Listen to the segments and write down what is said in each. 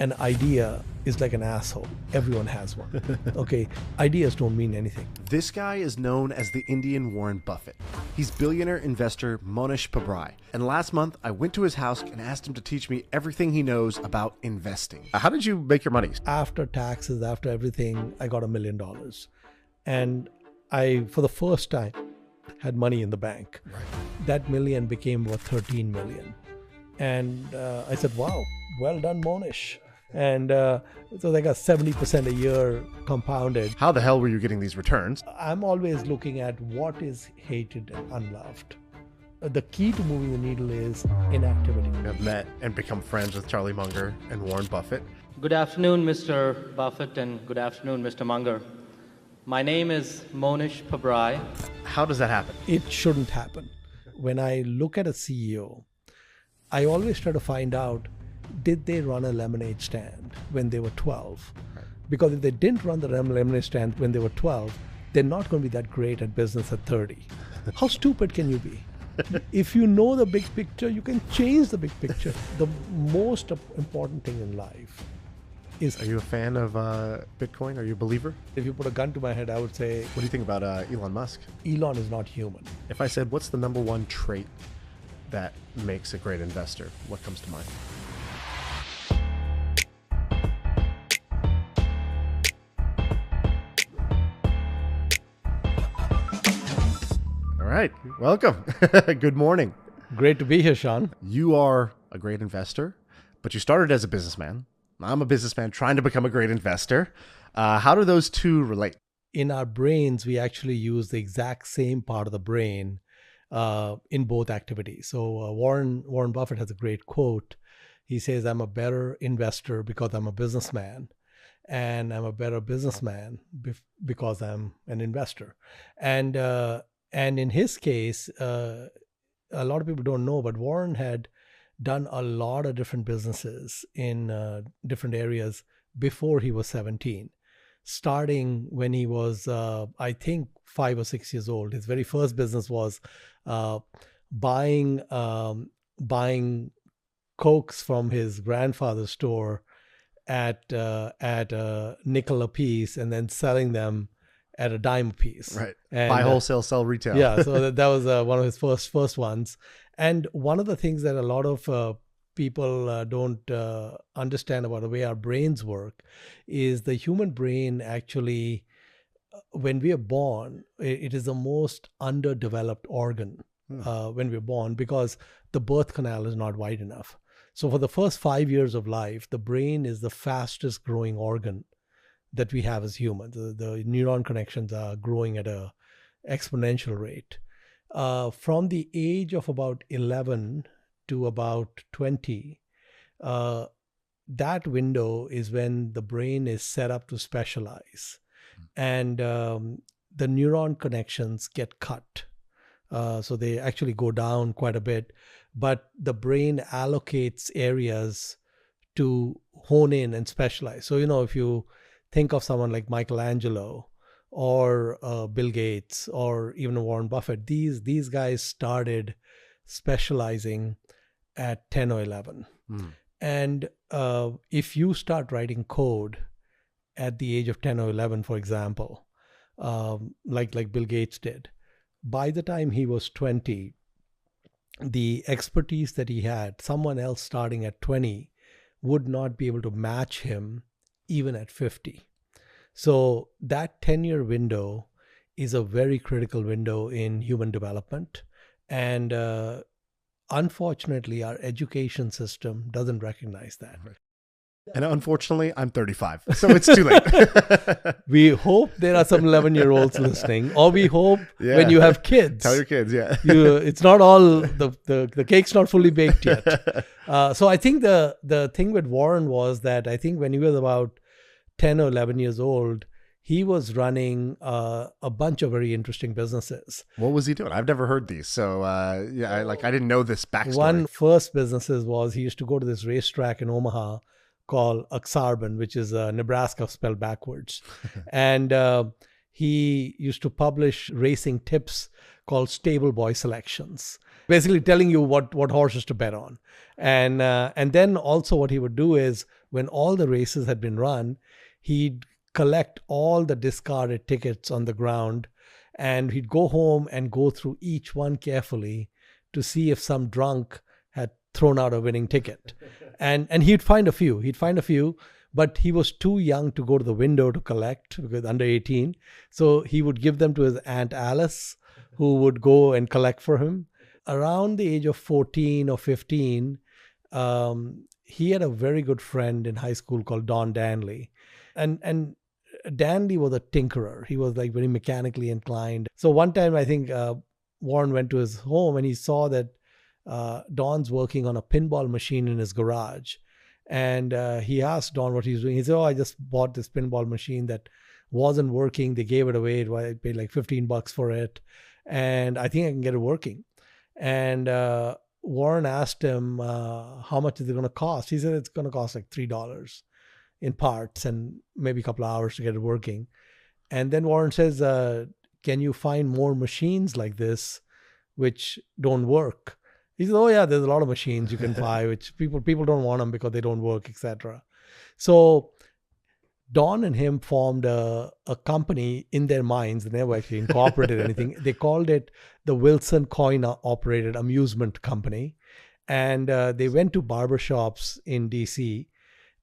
an idea is like an asshole. Everyone has one. Okay, ideas don't mean anything. This guy is known as the Indian Warren Buffett. He's billionaire investor Mohnish Pabrai. And last month, I went to his house and asked him to teach me everything he knows about investing. How did you make your money? After taxes, after everything, I got $1 million. And I, for the first time, had money in the bank. Right. That million became worth 13 million. And I said, wow, well done, Mohnish. And so like a 70% a year compounded. How the hell were you getting these returns? I'm always looking at what is hated and unloved. The key to moving the needle is inactivity. I've met and become friends with Charlie Munger and Warren Buffett. Good afternoon, Mr. Buffett, and good afternoon, Mr. Munger. My name is Mohnish Pabrai. How does that happen? It shouldn't happen. When I look at a CEO, I always try to find out, did they run a lemonade stand when they were 12? Right. Because if they didn't run the lemonade stand when they were 12, they're not going to be that great at business at 30. How stupid can you be? If you know the big picture, you can change the big picture. The most important thing in life is... Are you a fan of Bitcoin? Are you a believer? If you put a gun to my head, I would say... What do you think about Elon Musk? Elon is not human. If I said, what's the number one trait that makes a great investor, what comes to mind? All right, welcome. Good morning. Great to be here, Sean. You are a great investor, but you started as a businessman. I'm a businessman trying to become a great investor. How do those two relate? In our brains, we actually use the exact same part of the brain in both activities. So Warren Buffett has a great quote. He says, I'm a better investor because I'm a businessman, and I'm a better businessman because I'm an investor. And in his case, a lot of people don't know, but Warren had done a lot of different businesses in different areas before he was 17. Starting when he was, I think, 5 or 6 years old. His very first business was buying Cokes from his grandfather's store at a nickel a piece, and then selling them at a dime a piece. Right. And, buy wholesale, sell retail. Yeah. So that was one of his first ones. And one of the things that a lot of people don't understand about the way our brains work is the human brain actually, when we are born, it is the most underdeveloped organ when we're born, because the birth canal is not wide enough. So for the first 5 years of life, the brain is the fastest growing organ that we have as humans. The neuron connections are growing at an exponential rate. From the age of about 11 to about 20, that window is when the brain is set up to specialize. And the neuron connections get cut. So they actually go down quite a bit. But the brain allocates areas to hone in and specialize. So, if you think of someone like Michelangelo or Bill Gates or even Warren Buffett, these guys started specializing at 10 or 11. And if you start writing code at the age of 10 or 11, for example, like Bill Gates did, by the time he was 20, the expertise that he had, someone else starting at 20 would not be able to match him even at 50. So that 10-year window is a very critical window in human development. And unfortunately, our education system doesn't recognize that. And unfortunately, I'm 35, so it's too late. We hope there are some 11-year-olds listening, or we hope when you have kids. Tell your kids, it's not all, the cake's not fully baked yet. So I think the thing with Warren was that I think when he was about 10 or 11 years old, he was running a bunch of very interesting businesses. What was he doing? I've never heard these. So I didn't know this backstory. One first businesses was he used to go to this racetrack in Omaha called Aksarben, which is Nebraska spelled backwards. And he used to publish racing tips called Stable Boy Selections, basically telling you what horses to bet on. And then also what he would do is when all the races had been run, he'd collect all the discarded tickets on the ground, and he'd go home and go through each one carefully to see if some drunk had thrown out a winning ticket. And he'd find a few, but he was too young to go to the window to collect because under 18. So he would give them to his Aunt Alice, who would go and collect for him. Around the age of 14 or 15, he had a very good friend in high school called Don Danley. And Danley was a tinkerer. He was like very mechanically inclined. So one time, I think Warren went to his home and he saw that Don's working on a pinball machine in his garage. And he asked Don what he's doing. He said, I just bought this pinball machine that wasn't working. They gave it away. I paid like $15 for it. And I think I can get it working. And Warren asked him, how much is it going to cost? He said, it's going to cost like $3 in parts and maybe a couple of hours to get it working. And then Warren says, can you find more machines like this which don't work? He said, yeah, there's a lot of machines you can buy, which people don't want them because they don't work, etc. So Don and him formed a company in their minds. They never actually incorporated anything. They called it the Wilson Coin-operated amusement company. And they went to barbershops in DC.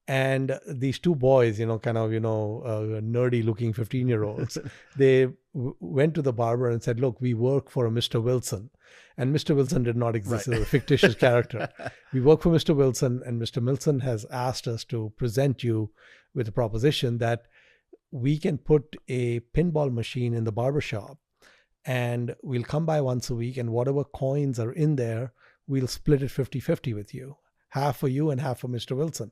And these two boys, nerdy looking 15-year-olds, they went to the barber and said, look, we work for a Mr. Wilson. And Mr. Wilson did not exist as a fictitious character. We work for Mr. Wilson, and Mr. Wilson has asked us to present you with a proposition that we can put a pinball machine in the barbershop, and we'll come by once a week, and whatever coins are in there, we'll split it 50-50 with you. Half for you and half for Mr. Wilson.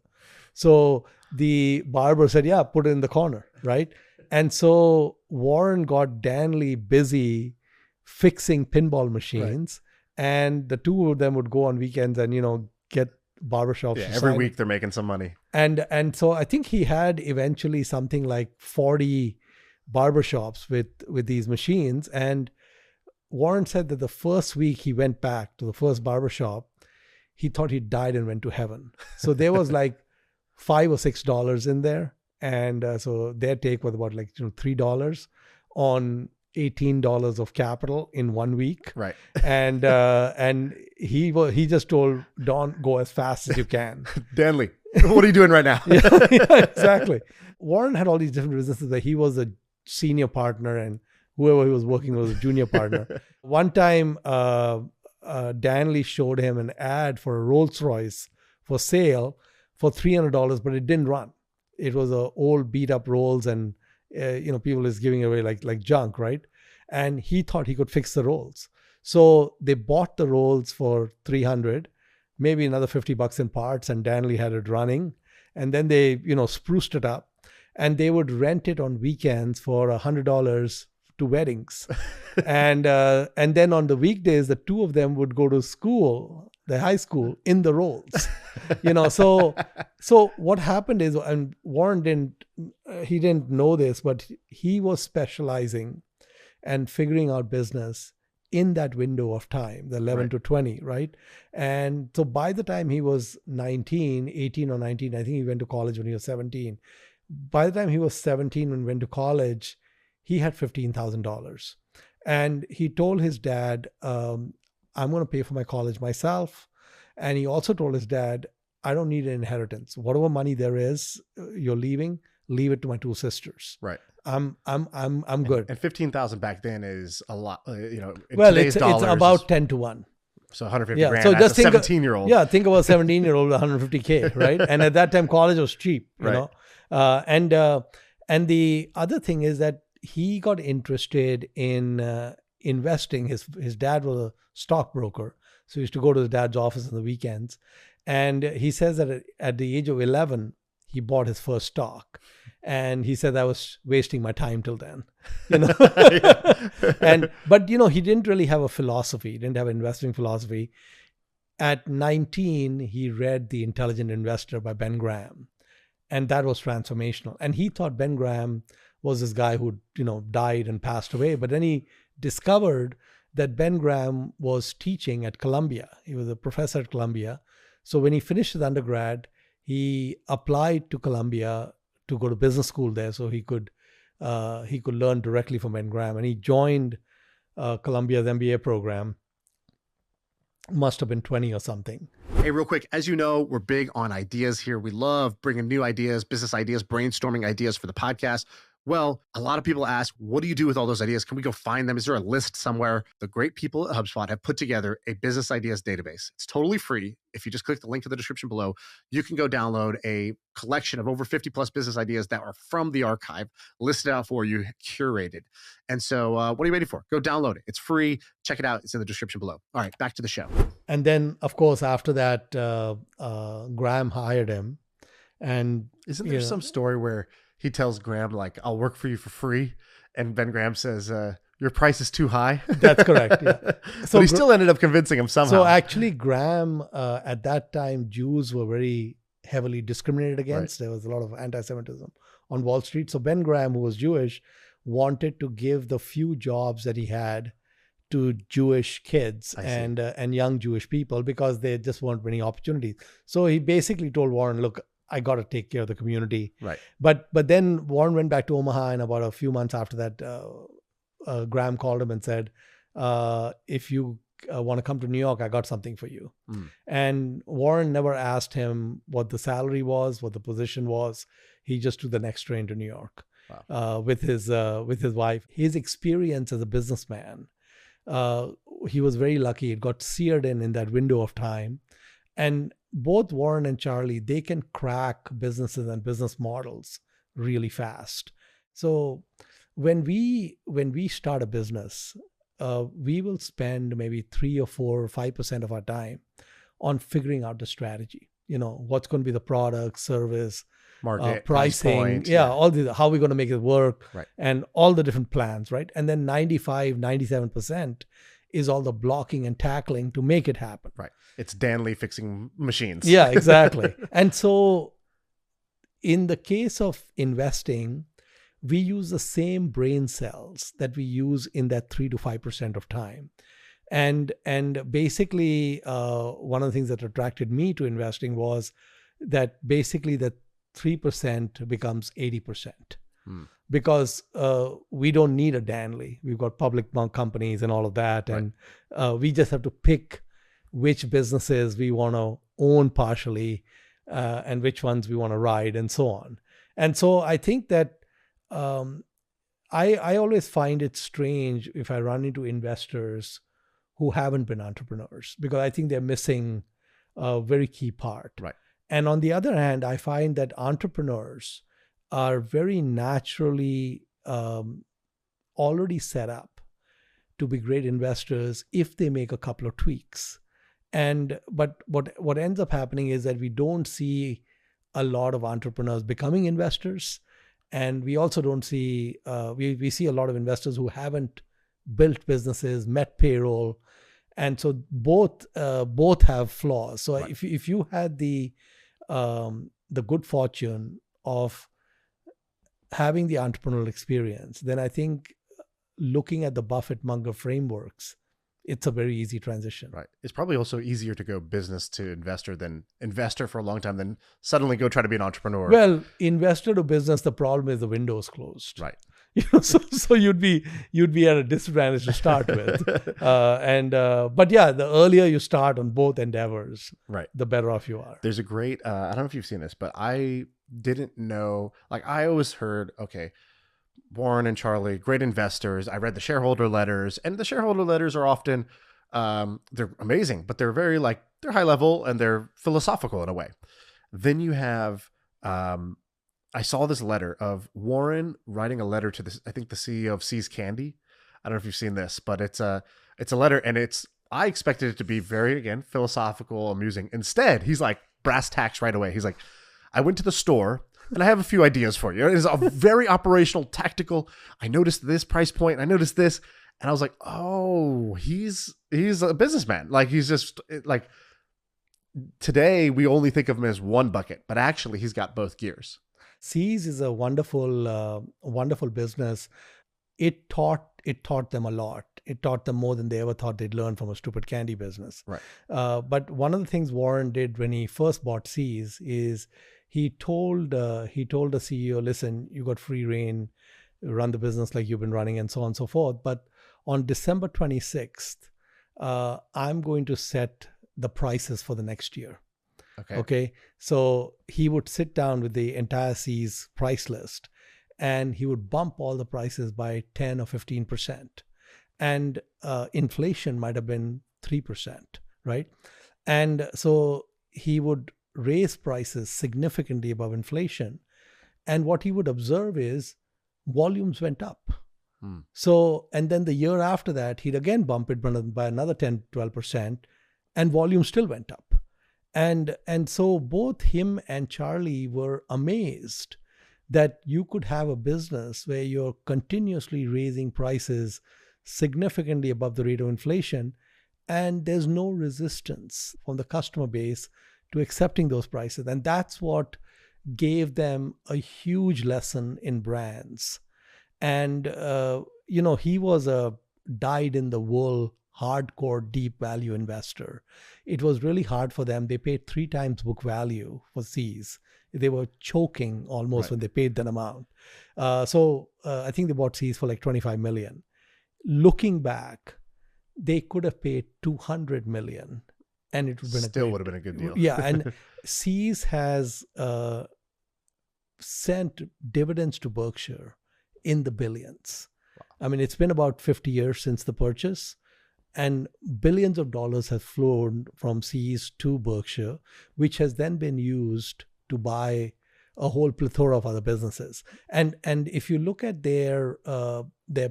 So the barber said, yeah, put it in the corner, right? And so Warren got Danley busy fixing pinball machines, and the two of them would go on weekends and, get barbershops. Yeah, every week they're making some money. And so I think he had eventually something like 40 barbershops with these machines. And Warren said that the first week he went back to the first barbershop, he thought he died and went to heaven. So there was like $5 or $6 in there. And so their take was about like $3 on $18 of capital in 1 week. Right. And he just told Don, go as fast as you can. Danley, what are you doing right now? yeah, exactly. Warren had all these different businesses that he was a senior partner and whoever he was working with was a junior partner. One time, Danley showed him an ad for a Rolls Royce for sale for $300, but it didn't run. It was a old beat up Rolls, and people is giving away like junk, right? And he thought he could fix the Rolls. So they bought the Rolls for $300, maybe another $50 in parts, and Danley had it running. And then they, spruced it up, and they would rent it on weekends for $100 to weddings. And then on the weekdays, the two of them would go to school, the high school, in the Rolls. So what happened is, and Warren didn't know this, but he was specializing and figuring out business in that window of time, the 11 to 20, right? And so by the time he was 18 or 19, I think he went to college when he was 17. By the time he was 17 and went to college, he had $15,000. And he told his dad, I'm going to pay for my college myself. And he also told his dad, I don't need an inheritance. Whatever money there is, you're leaving, leave it to my two sisters. Right. I'm good. And 15,000 back then is a lot, in well, today's dollars, it's about 10 to 1. So 150 yeah, grand. so That's just a 17-year-old. Yeah, think about a 17-year-old with 150K, right? And at that time, college was cheap, you know. And the other thing is that he got interested in investing. His dad was a stockbroker, so he used to go to his dad's office on the weekends. And he says that at the age of 11, he bought his first stock. And he said, I was wasting my time till then, But he didn't really have a philosophy. He didn't have an investing philosophy. At 19, he read The Intelligent Investor by Ben Graham. And that was transformational. And he thought Ben Graham was this guy who, died and passed away. But then he discovered that Ben Graham was teaching at Columbia. He was a professor at Columbia. So when he finished his undergrad, he applied to Columbia to go to business school there, so he could learn directly from Ben Graham, and he joined Columbia's MBA program. Must have been 20 or something. Hey, real quick, as you know, we're big on ideas here. We love bringing new ideas, business ideas, brainstorming ideas for the podcast. Well, a lot of people ask, what do you do with all those ideas? Can we go find them? Is there a list somewhere? The great people at HubSpot have put together a business ideas database. It's totally free. If you just click the link in the description below, you can go download a collection of over 50 plus business ideas that are from the archive, listed out for you, curated. And so what are you waiting for? Go download it. It's free. Check it out. It's in the description below. All right, back to the show. And then, of course, after that, Graham hired him. And isn't there some story where he tells Graham, like, I'll work for you for free, and Ben Graham says, your price is too high? That's correct, yeah. So he still ended up convincing him somehow. So actually, Graham, at that time, Jews were very heavily discriminated against. Right. There was a lot of anti-Semitism on Wall Street. So Ben Graham, who was Jewish, wanted to give the few jobs that he had to Jewish kids and young Jewish people, because there just weren't many opportunities. So he basically told Warren, look, I got to take care of the community. Right. But then Warren went back to Omaha, and about a few months after that, Graham called him and said, if you want to come to New York, I got something for you. And Warren never asked him what the salary was, what the position was. He just took the next train to New York. Wow. With his wife. His experience as a businessman, he was very lucky. It got seared in that window of time. And both Warren and Charlie, they can crack businesses and business models really fast. So when we start a business, we will spend maybe 3 or 4 or 5% of our time on figuring out the strategy. You know, what's going to be the product, service, market, pricing, point, all these, how we're going to make it work, right, and all the different plans, right? And then 97% is all the blocking and tackling to make it happen. Right. It's Dan Lee fixing machines. Yeah, exactly. And so in the case of investing, we use the same brain cells that we use in that 3 to 5% of time. And basically, one of the things that attracted me to investing was that basically that 3% becomes 80%. Because we don't need a Dan Lee. We've got public companies and all of that. Right. And we just have to pick which businesses we want to own partially and which ones we want to ride and so on. And so I think that I always find it strange if I run into investors who haven't been entrepreneurs, because I think they're missing a very key part. Right. And on the other hand, I find that entrepreneurs are very naturally already set up to be great investors if they make a couple of tweaks. But what ends up happening is that we don't see a lot of entrepreneurs becoming investors, and we also don't see we see a lot of investors who haven't built businesses, met payroll, and so both have flaws. So right. if you had the good fortune of having the entrepreneurial experience, then I think looking at the Buffett Munger frameworks, it's a very easy transition. Right. It's probably also easier to go business to investor than investor for a long time than suddenly go try to be an entrepreneur. Well, investor to business, the problem is the window is closed. Right. So you'd be at a disadvantage to start with. But yeah, the earlier you start on both endeavors, right, the better off you are. There's a great, I don't know if you've seen this, but I didn't know, like I always heard, okay, Warren and Charlie, great investors. I read the shareholder letters, and the shareholder letters are often, they're amazing, but they're very they're high level and they're philosophical in a way. Then you have, I saw this letter of Warren writing a letter to this, I think the CEO of See's Candy. I don't know if you've seen this, but it's a letter, and I expected it to be very, again, philosophical, amusing. Instead, he's like brass tacks right away. He's like, I went to the store and I have a few ideas for you. It is a very operational, tactical. I noticed this price point. I noticed this. And I was like, oh, he's a businessman. Like, he's just like, today we only think of him as one bucket, but actually he's got both gears. See's is a wonderful business. It taught them a lot. it taught them more than they ever thought they'd learn from a stupid candy business. Right. But one of the things Warren did when he first bought See's is he told the CEO, listen, you got free reign, run the business like you've been running and so on and so forth. But on December 26th, I'm going to set the prices for the next year. Okay. So he would sit down with the entire See's price list and he would bump all the prices by 10 or 15%. And inflation might have been 3%, right? And so he would raise prices significantly above inflation. And what he would observe is volumes went up. So, and then the year after that, he'd again bump it by another 10, 12%, and volume still went up. And so both him and Charlie were amazed that you could have a business where you're continuously raising prices significantly above the rate of inflation, and there's no resistance from the customer base to accepting those prices. And that's what gave them a huge lesson in brands. And, he was a dyed-in-the-wool, hardcore, deep value investor. It was really hard for them. They paid 3 times book value for See's. They were choking almost when they paid that amount. So I think they bought See's for like $25 million. Looking back, they could have paid $200 million, and it would have been would have been a good deal. Yeah, and See's has sent dividends to Berkshire in the billions. Wow. I mean, it's been about 50 years since the purchase, and billions of dollars have flown from See's to Berkshire, which has then been used to buy a whole plethora of other businesses. And if you look at their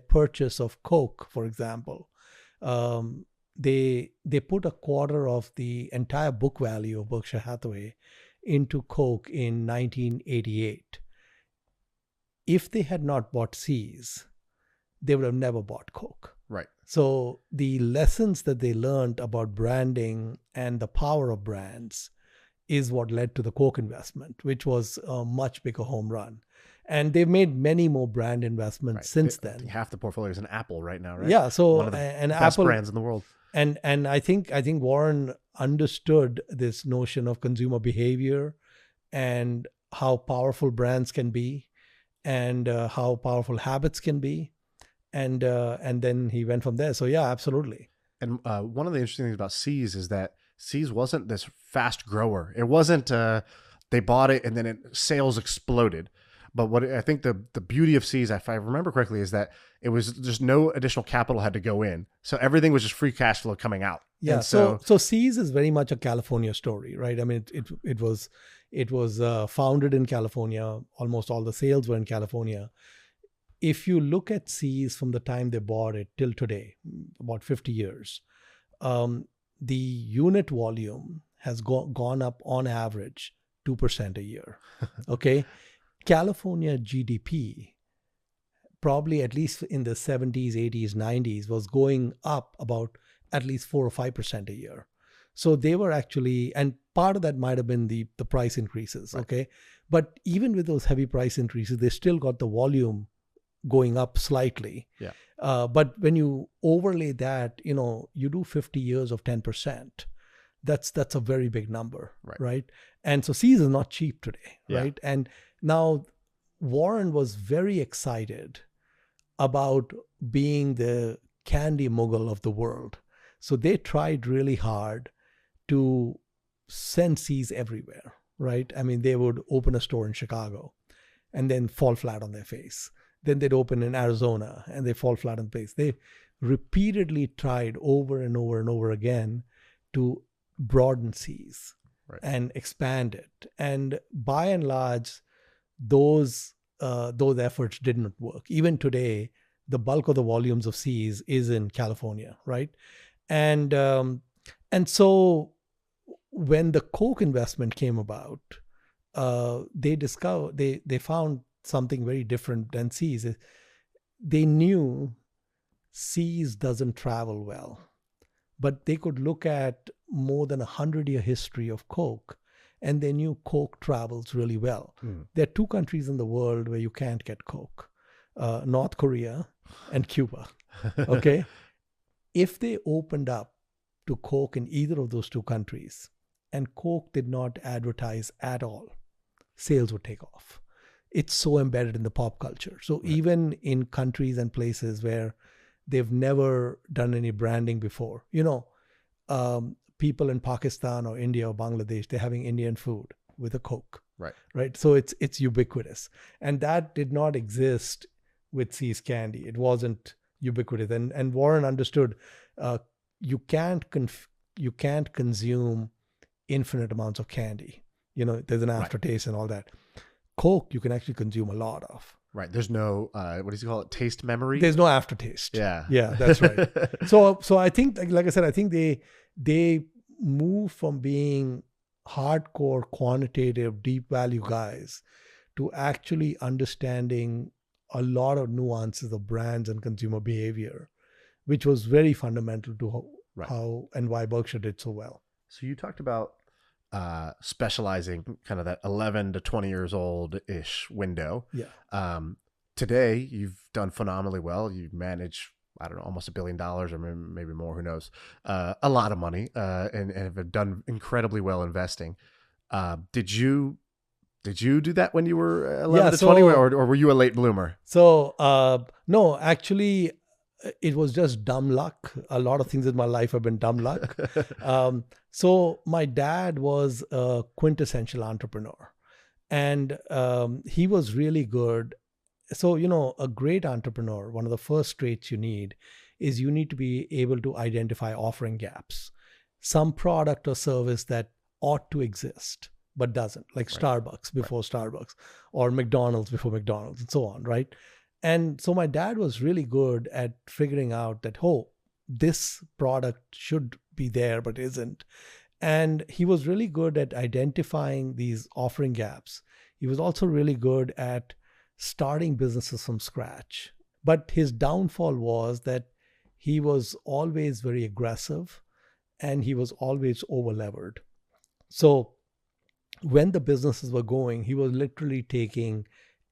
purchase of Coke, for example, they put a quarter of the entire book value of Berkshire Hathaway into Coke in 1988. If they had not bought See's, they would have never bought Coke. Right. So the lessons that they learned about branding and the power of brands is what led to the Coke investment, which was a much bigger home run. And they've made many more brand investments since then. Half the portfolio is an Apple right now, right? Yeah. So one of the best brands in the world. And I think Warren understood this notion of consumer behavior and how powerful brands can be, and how powerful habits can be, and then he went from there. So yeah, absolutely. And one of the interesting things about See's is that See's wasn't this fast grower. It wasn't they bought it and then sales exploded. But what I think the beauty of See's, if I remember correctly, is that it was just no additional capital had to go in, so everything was just free cash flow coming out. Yeah. And so See's is very much a California story, right? I mean, it was founded in California. Almost all the sales were in California. If you look at See's from the time they bought it till today, about 50 years, the unit volume has gone up on average 2% a year. Okay. California GDP, probably at least in the 70s, 80s, 90s, was going up about at least 4 or 5% a year. So they were actually, and part of that might have been the price increases. Right. Okay. But even with those heavy price increases, they still got the volume going up slightly. Yeah. But when you overlay that, you do 50 years of 10%. That's a very big number, right? And so See's is not cheap today, right? And now Warren was very excited about being the candy mogul of the world. So they tried really hard to send See's everywhere, right? I mean, they would open a store in Chicago and then fall flat on their face. Then they'd open in Arizona and they fall flat on the face. They repeatedly tried over and over and over again to broaden See's and expand it. And by and large, those efforts did not work. Even today, the bulk of the volumes of See's is in California, right? And so when the Coke investment came about, they found something very different than See's. They knew See's doesn't travel well, but they could look at more than 100-year history of Coke, and they knew Coke travels really well. There are 2 countries in the world where you can't get Coke, North Korea and Cuba. Okay. if they opened up to Coke in either of those two countries and Coke did not advertise at all, sales would take off. It's so embedded in the pop culture. So even in countries and places where they've never done any branding before, people in Pakistan or India or Bangladesh, they're having Indian food with a Coke. Right. So it's ubiquitous. And that did not exist with See's Candy. It wasn't ubiquitous. And Warren understood you can't consume infinite amounts of candy. There's an aftertaste and all that. Coke, you can actually consume a lot of. Right. There's no, what does he call it? Taste memory? There's no aftertaste. Yeah. Yeah, that's right. So I think, like I said, I think they move from being hardcore, quantitative, deep value guys to actually understanding a lot of nuances of brands and consumer behavior, which was very fundamental to how and why Berkshire did so well. So you talked about specializing kind of that 11 to 20 years old-ish window. Yeah. Today, you've done phenomenally well. You manage, I don't know, almost $1 billion or maybe more, who knows, a lot of money and have done incredibly well investing. Did you do that when you were 11 to 20 or were you a late bloomer? So, no, actually, it was just dumb luck. A lot of things in my life have been dumb luck. So my dad was a quintessential entrepreneur and he was really good. So, a great entrepreneur, one of the first traits you need is you need to be able to identify offering gaps, some product or service that ought to exist but doesn't, like Starbucks before Starbucks or McDonald's before McDonald's and so on, right? And so my dad was really good at figuring out that, this product should be there, but isn't. And he was really good at identifying these offering gaps. He was also really good at starting businesses from scratch. But his downfall was that he was always very aggressive and he was always over-levered. So when the businesses were going, he was literally taking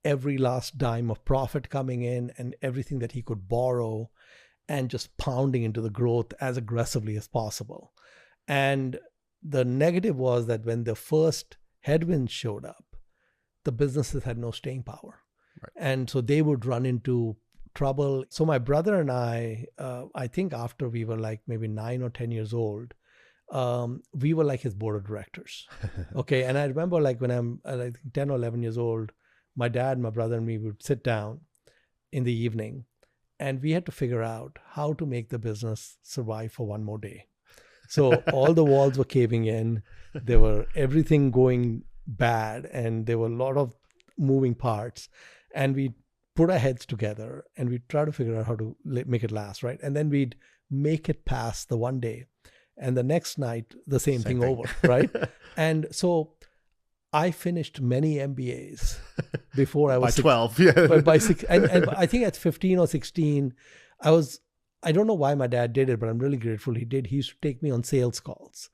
every last dime of profit coming in and everything that he could borrow and just pounding into the growth as aggressively as possible. And the negative was that when the first headwinds showed up, the businesses had no staying power. And so they would run into trouble. So my brother and I think after we were like maybe 9 or 10 years old, we were like his board of directors. Okay. And I remember like when I'm like 10 or 11 years old, my dad, my brother and me would sit down in the evening and we had to figure out how to make the business survive for one more day. So all the walls were caving in. There were everything going bad and there were a lot of moving parts. And we put our heads together and we'd try to figure out how to make it last, right? And then we'd make it past the one day. And the next night, the same thing over, right? And so I finished many MBAs before I was by 12, yeah. By 6, and I think at 15 or 16, I don't know why my dad did it, but I'm really grateful he did. He used to take me on sales calls.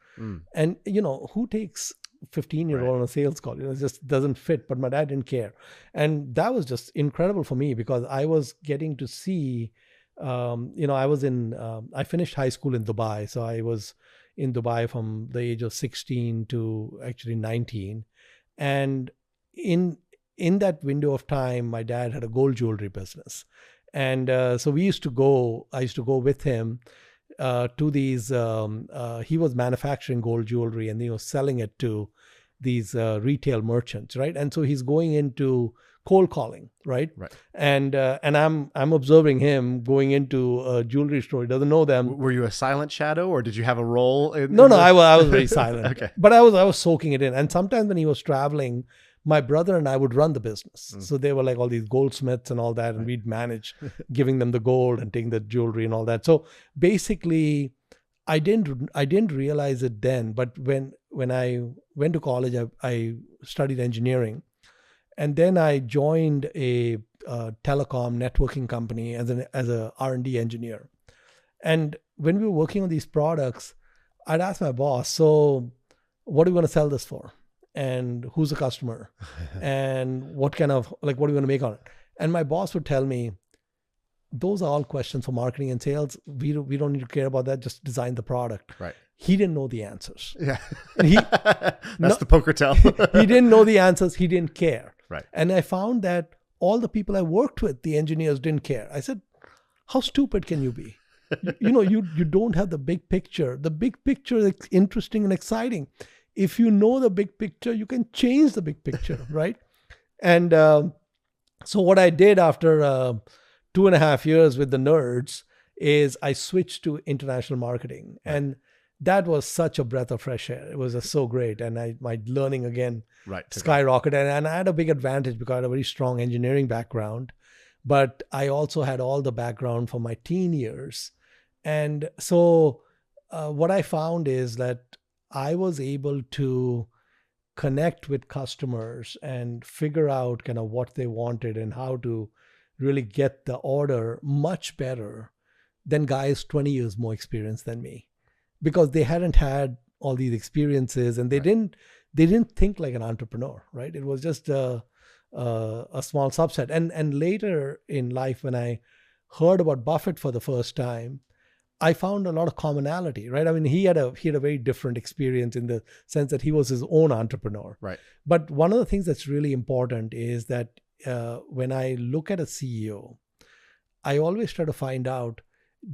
And, who takes 15-year-old on a sales call? It just doesn't fit, but my dad didn't care. And that was just incredible for me because I was getting to see, I finished high school in Dubai. So I was in Dubai from the age of 16 to actually 19. And in that window of time, my dad had a gold jewelry business. And so I used to go with him to these, he was manufacturing gold jewelry and, selling it to these retail merchants, right? And so he's going into cold calling, right? And I'm observing him going into a jewelry store. He doesn't know them. Were you a silent shadow or did you have a role? No, I was very silent. Okay. But I was soaking it in. And sometimes when he was traveling, my brother and I would run the business. So they were like all these goldsmiths and all that. And we'd manage giving them the gold and taking the jewelry and all that. So basically, I didn't realize it then. But when I went to college, I studied engineering. And then I joined a telecom networking company as a R&D engineer. And when we were working on these products, I'd ask my boss, so what are we going to sell this for? And who's the customer? And what are you going to make on it? And my boss would tell me, those are all questions for marketing and sales. We don't need to care about that. Just design the product. Right. He didn't know the answers. Yeah. And That's the poker tell. he didn't know the answers. He didn't care. Right. And I found that all the people I worked with, the engineers, didn't care. I said, how stupid can you be? You don't have the big picture. The big picture is interesting and exciting. If you know the big picture, you can change the big picture, right? And so what I did after 2.5 years with the nerds is I switched to international marketing. And that was such a breath of fresh air. It was just so great. And my learning again skyrocketed. And I had a big advantage because I had a very strong engineering background. But I also had all the background from my teen years. And so what I found is that I was able to connect with customers and figure out kind of what they wanted and how to really get the order much better than guys 20 years more experienced than me, because they hadn't had all these experiences and they didn't think like an entrepreneur, right? It was just a small subset. And later in life, when I heard about Buffett for the first time, I found a lot of commonality, right? I mean, he had a very different experience in the sense that he was his own entrepreneur. Right. But one of the things that's really important is that when I look at a CEO, I always try to find out,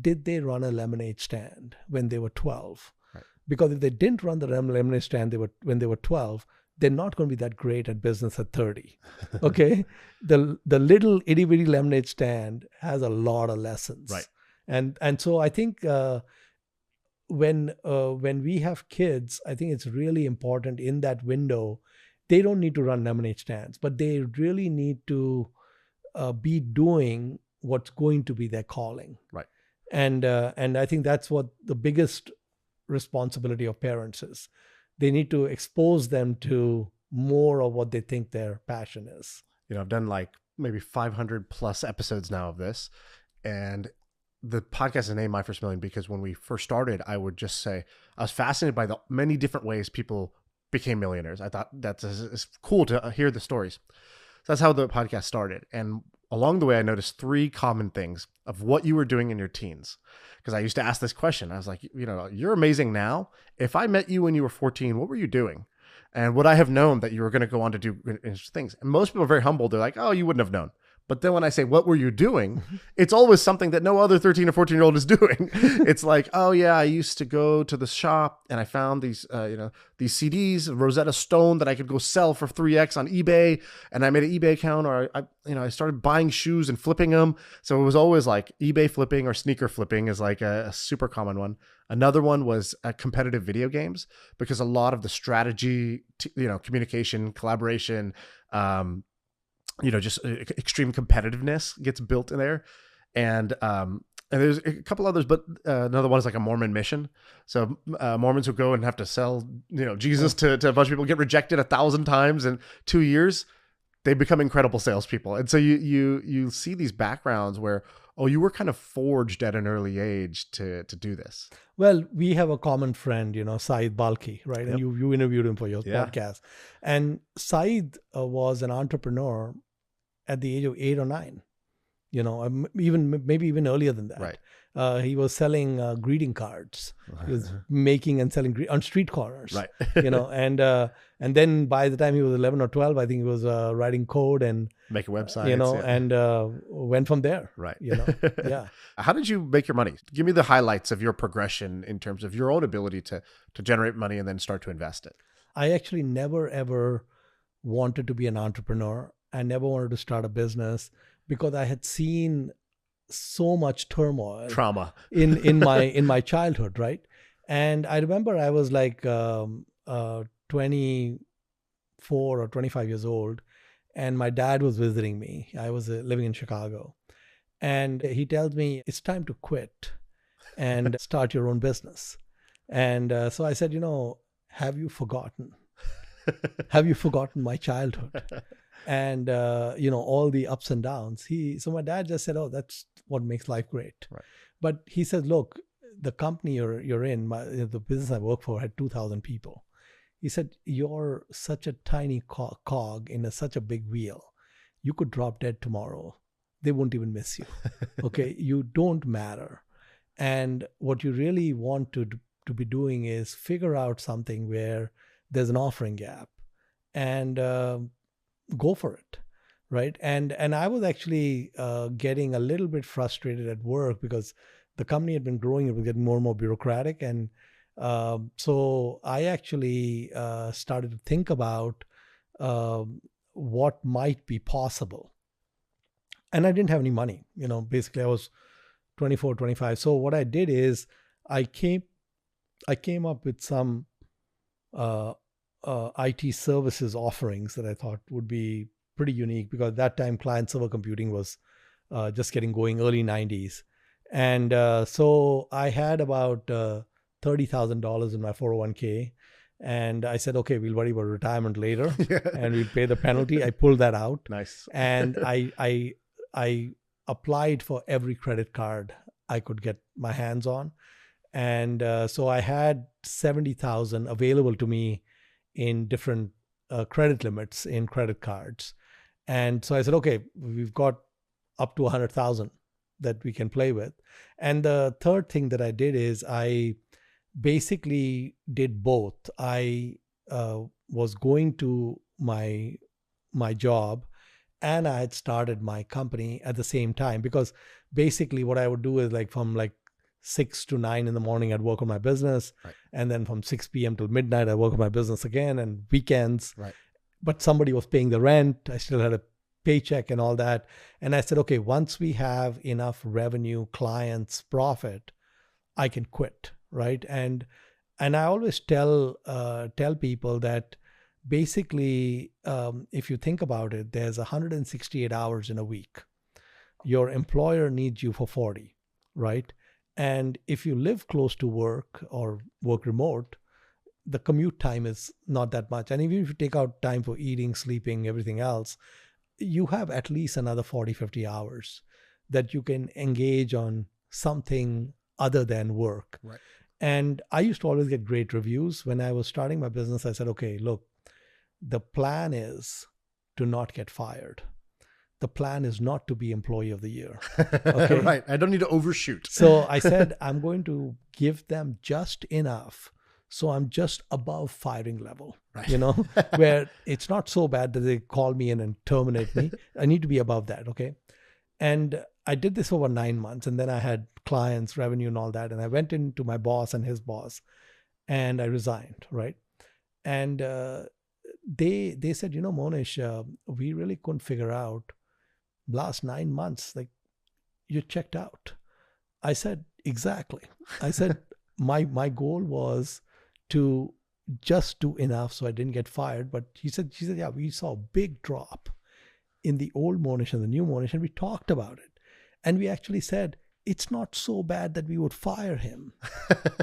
did they run a lemonade stand when they were 12? Right. Because if they didn't run the lemonade stand when they were 12, they're not going to be that great at business at 30. Okay? The little itty bitty lemonade stand has a lot of lessons. Right. And so I think when we have kids, I think it's really important in that window. They don't need to run lemonade stands, but they really need to be doing what's going to be their calling. Right. And I think that's what the biggest responsibility of parents is. They need to expose them to more of what they think their passion is. I've done like maybe 500 plus episodes now of this, and the podcast is named My First Million because when we first started, I would just say I was fascinated by the many different ways people became millionaires. I thought it's cool to hear the stories. So that's how the podcast started. And along the way, I noticed 3 common things of what you were doing in your teens. Because I used to ask this question. I was like, you're amazing now. If I met you when you were 14, what were you doing? And would I have known that you were going to go on to do interesting things? And most people are very humble. They're like, oh, you wouldn't have known. But then when I say, what were you doing? It's always something that no other 13 or 14-year-old is doing. It's like, oh yeah, I used to go to the shop and I found these CDs, Rosetta Stone that I could go sell for 3x on eBay. And I made an eBay account, or I started buying shoes and flipping them. So it was always like eBay flipping or sneaker flipping is like a super common one. Another one was competitive video games, because a lot of the strategy, communication, collaboration, just extreme competitiveness gets built in there. And there's a couple others, but another one is like a Mormon mission. So Mormons who go and have to sell, Jesus to a bunch of people, get rejected 1,000 times in 2 years. They become incredible salespeople. And so you see these backgrounds where, you were kind of forged at an early age to do this. Well, we have a common friend, Sai Balki, right? Yep. And you interviewed him for your podcast. And Said was an entrepreneur at the age of 8 or 9, maybe even earlier than that. Right. He was selling greeting cards. He was making and selling on street corners. Right. And then by the time he was 11 or 12, I think he was writing code and make a website, and went from there. Right. Yeah. How did you make your money? Give me the highlights of your progression in terms of your own ability to generate money and then start to invest it. I actually never, ever wanted to be an entrepreneur. I never wanted to start a business because I had seen so much turmoil, trauma in my childhood, right? And I remember I was like 24 or 25 years old, and my dad was visiting me. I was living in Chicago, and he tells me it's time to quit and start your own business. And so I said, have you forgotten? Have you forgotten my childhood? And, all the ups and downs. So my dad just said, that's what makes life great. Right. But he said, look, the company you're in, the business I work for had 2,000 people. He said, you're such a tiny cog in such a big wheel. You could drop dead tomorrow. they won't even miss you. Okay, you don't matter. And what you really want to be doing is figure out something where there's an offering gap and go for it, right? And I was actually getting a little bit frustrated at work because the company had been growing. It was getting more and more bureaucratic. And so I actually started to think about what might be possible. And I didn't have any money. Basically I was 24, 25. So what I did is I came up with some IT services offerings that I thought would be pretty unique, because at that time client server computing was just getting going, early 90s. And so I had about $30,000 in my 401k. And I said, okay, we'll worry about retirement later and we'll pay the penalty. I pulled that out. Nice. And I applied for every credit card I could get my hands on. And so I had 70,000 available to me in different credit limits in credit cards. And so I said, okay, we've got up to 100,000 that we can play with. And the third thing that I did is I basically did both. I was going to my job, and I had started my company at the same time, because basically what I would do is from 6 to 9 in the morning, I'd work on my business. Right. And then from 6 p.m. till midnight, I work on my business again, and weekends. Right. But somebody was paying the rent. I still had a paycheck and all that. And I said, okay, once we have enough revenue, clients, profit, I can quit. Right. And I always tell people that basically, if you think about it, there's 168 hours in a week. Your employer needs you for 40, right? And if you live close to work or work remote, the commute time is not that much. And even if you take out time for eating, sleeping, everything else, you have at least another 40, 50 hours that you can engage on something other than work. Right. And I used to always get great reviews. When I was starting my business, I said, okay, look, the plan is to not get fired. The plan is not to be employee of the year. Okay? Right. I don't need to overshoot. So I said, I'm going to give them just enough. So I'm just above firing level, right. Where it's not so bad that they call me in and terminate me. I need to be above that. Okay. And I did this over 9 months, and then I had clients, revenue and all that. And I went into my boss and his boss and I resigned. Right. And they said, Mohnish, we really couldn't figure out last 9 months, you checked out. I said, exactly. I said, my goal was to just do enough so I didn't get fired. But she said, yeah, we saw a big drop in the old Mohnish and the new Mohnish, and we talked about it. And we actually said, it's not so bad that we would fire him,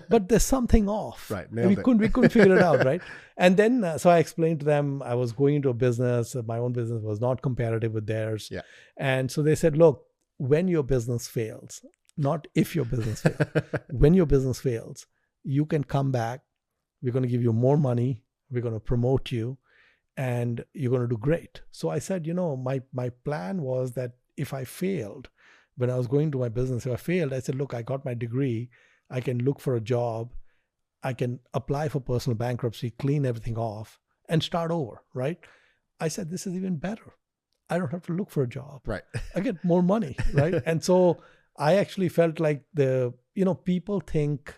but there's something off. Right. We couldn't figure it out. Right. And then, so I explained to them, I was going into a business, my own business was not competitive with theirs. Yeah. And so they said, look, when your business fails, not if your business fails, when your business fails, you can come back. We're going to give you more money. We're going to promote you, and you're going to do great. So I said, my plan was that if I failed, when I was going to my business, if I failed, I said, look, I got my degree. I can look for a job. I can apply for personal bankruptcy, clean everything off, and start over, right? I said, this is even better. I don't have to look for a job. Right. I get more money, right? And so I actually felt like people think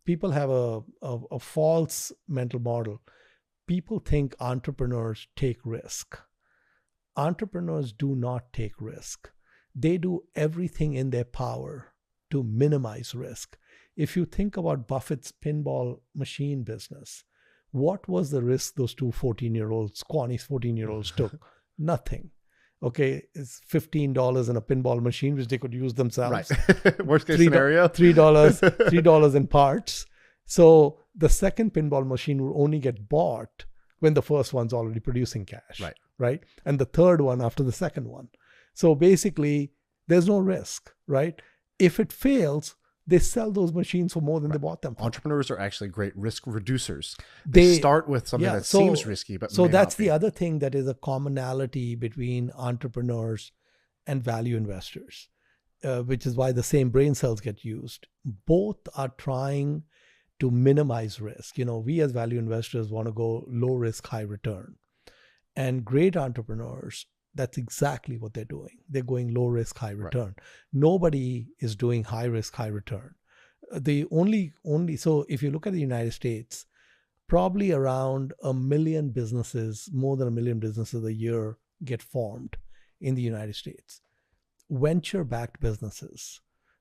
people have a false mental model. People think entrepreneurs take risk. Entrepreneurs do not take risk. They do everything in their power to minimize risk. If you think about Buffett's pinball machine business, what was the risk those two 14-year-olds, Squanny's 14-year-olds took? Nothing. Okay, it's $15 in a pinball machine, which they could use themselves. Right. Worst case scenario. $3 in parts. So the second pinball machine will only get bought when the first one's already producing cash. Right. And the third one after the second one. So basically, there's no risk, right? If it fails, they sell those machines for more than they bought them for. Entrepreneurs are actually great risk reducers. They start with something that seems risky, but so that's the other thing that is a commonality between entrepreneurs and value investors, which is why the same brain cells get used. Both are trying to minimize risk. We as value investors want to go low risk, high return. And great entrepreneurs, that's exactly what they're doing. They're going low risk, high return. Right. Nobody is doing high risk, high return. So if you look at the United States, probably around 1 million businesses, more than 1 million businesses a year get formed in the United States. Venture-backed businesses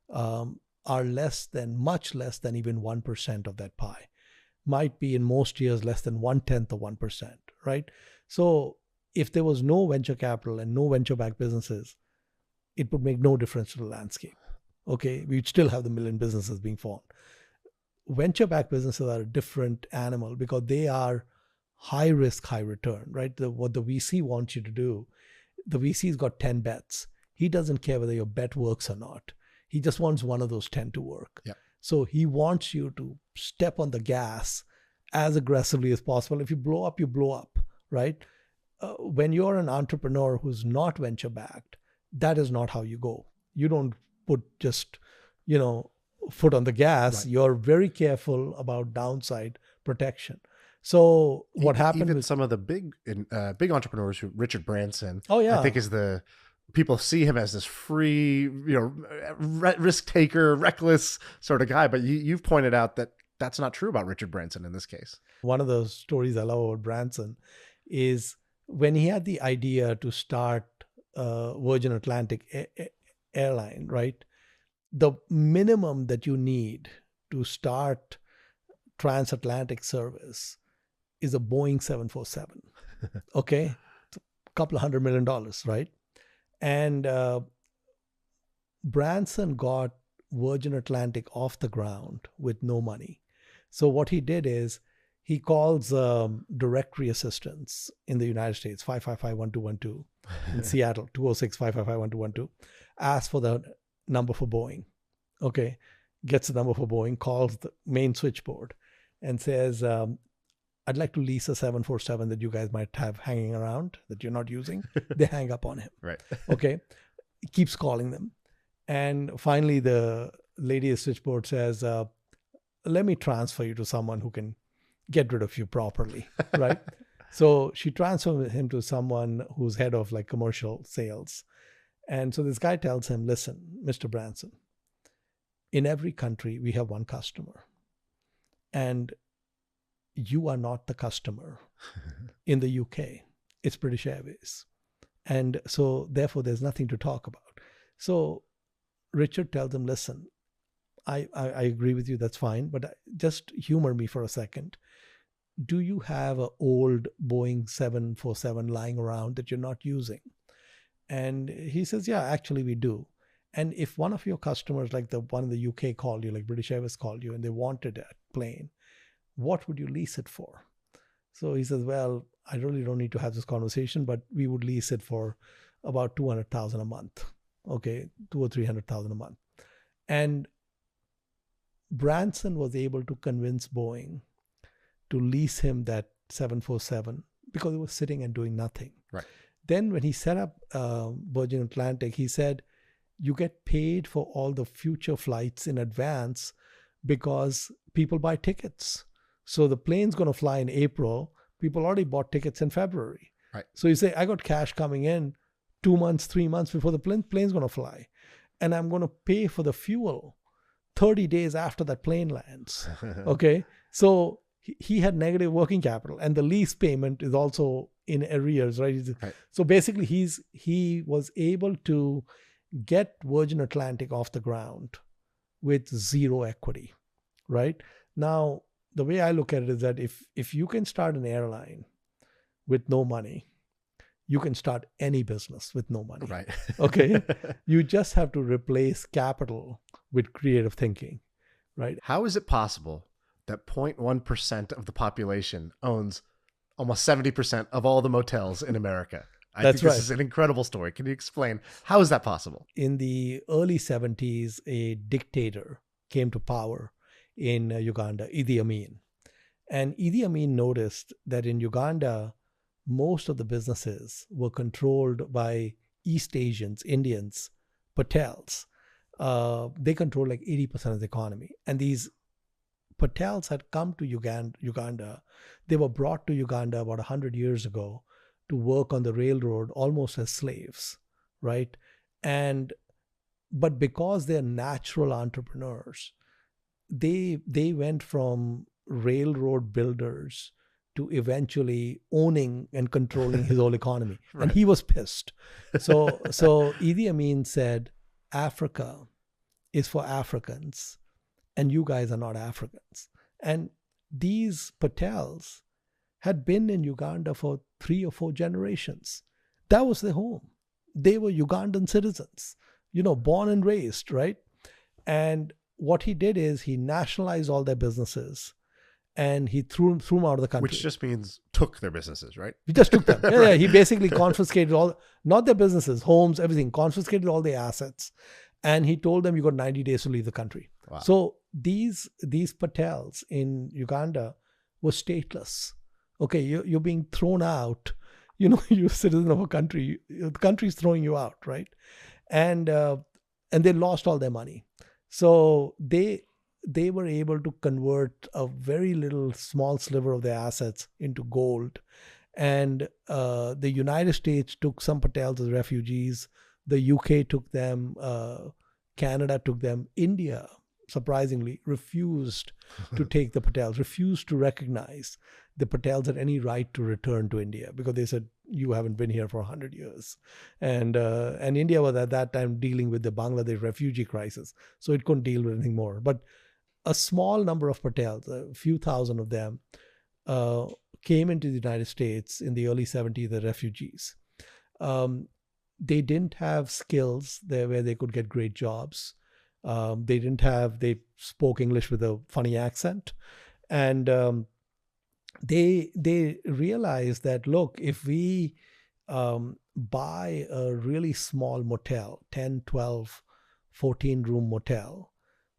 are much less than even 1% of that pie. Might be in most years less than 1/10 of 1%, right? So if there was no venture capital and no venture-backed businesses, it would make no difference to the landscape. Okay, we'd still have the 1 million businesses being formed. Venture-backed businesses are a different animal because they are high risk, high return, right? What the VC wants you to do, the VC's got 10 bets. He doesn't care whether your bet works or not. He just wants one of those 10 to work. Yeah. So he wants you to step on the gas as aggressively as possible. If you blow up, you blow up, right? When you're an entrepreneur who's not venture-backed, that is not how you go. You don't put just, foot on the gas. Right. You're very careful about downside protection. So what happened even with some of the big entrepreneurs, Richard Branson, oh yeah, I think is people see him as this free, risk taker, reckless sort of guy. But you've pointed out that that's not true about Richard Branson in this case. One of the stories I love about Branson is when he had the idea to start Virgin Atlantic Airline, right? The minimum that you need to start transatlantic service is a Boeing 747. Okay? It's a couple of $100 million, right? And Branson got Virgin Atlantic off the ground with no money. So what he did is he calls directory assistance in the United States, 555-1212, in Seattle, 206-555-1212, asks for the number for Boeing. Okay, gets the number for Boeing, calls the main switchboard and says, I'd like to lease a 747 that you guys might have hanging around that you're not using. They hang up on him. Right. Okay, he keeps calling them. And finally, the lady at the switchboard says, let me transfer you to someone who can get rid of you properly, right? So she transfers him to someone who's head of commercial sales. And so this guy tells him, listen, Mr. Branson, in every country, we have one customer. And you are not the customer. In the UK, it's British Airways. And so therefore, there's nothing to talk about. So Richard tells him, listen, I agree with you, that's fine, but just humor me for a second. Do you have an old Boeing 747 lying around that you're not using? And he says, yeah, actually we do. And if one of your customers, like the one in the UK called you, like British Airways called you, and they wanted a plane, what would you lease it for? So he says, well, I really don't need to have this conversation, but we would lease it for about $200,000 a month. Okay, $200,000 or $300,000 a month. And Branson was able to convince Boeing to lease him that 747 because it was sitting and doing nothing. Right. Then when he set up Virgin Atlantic, he said, you get paid for all the future flights in advance because people buy tickets. So the plane's going to fly in April. People already bought tickets in February. Right. So you say, I got cash coming in 2 months, 3 months before the plane's going to fly. And I'm going to pay for the fuel 30 days after that plane lands. Okay. So he had negative working capital, and the lease payment is also in arrears, right? Right. So basically he was able to get Virgin Atlantic off the ground with zero equity, right? Now, the way I look at it is that if you can start an airline with no money, you can start any business with no money. Right. Okay. You just have to replace capital with creative thinking, right? How is it possible that 0.1% of the population owns almost 70% of all the motels in America? I think this is an incredible story. Can you explain how is that possible? In the early 70s, a dictator came to power in Uganda, Idi Amin. And Idi Amin noticed that in Uganda, most of the businesses were controlled by East Asians, Indians, Patels. They control like 80% of the economy. And these Patels had come to Uganda. They were brought to Uganda about 100 years ago to work on the railroad almost as slaves, right? But because they're natural entrepreneurs, they went from railroad builders to eventually owning and controlling his whole economy. Right. And he was pissed. So Idi Amin said, Africa is for Africans and you guys are not Africans. And these Patels had been in Uganda for 3 or 4 generations. That was their home. They were Ugandan citizens, born and raised, right? And what he did is he nationalized all their businesses and he threw them out of the country. Which just means took their businesses, right? He just took them. Yeah, he basically confiscated not their businesses, homes, everything, confiscated all the assets. And he told them, you got 90 days to leave the country. Wow. So these Patels in Uganda were stateless. Okay, you're being thrown out. You're a citizen of a country. The country's throwing you out, right? And they lost all their money. So they were able to convert a very little small sliver of their assets into gold. And the United States took some Patels as refugees. The UK took them. Canada took them. India, surprisingly, refused to take the Patels, refused to recognize the Patels had any right to return to India because they said, you haven't been here for 100 years. And India was at that time dealing with the Bangladesh refugee crisis, so it couldn't deal with anything more. But a small number of Patels, a few thousand of them, came into the United States in the early 70s, the refugees. They didn't have skills there where they could get great jobs. They spoke English with a funny accent. And they realized that, look, if we buy a really small motel, 10, 12, 14 room motel,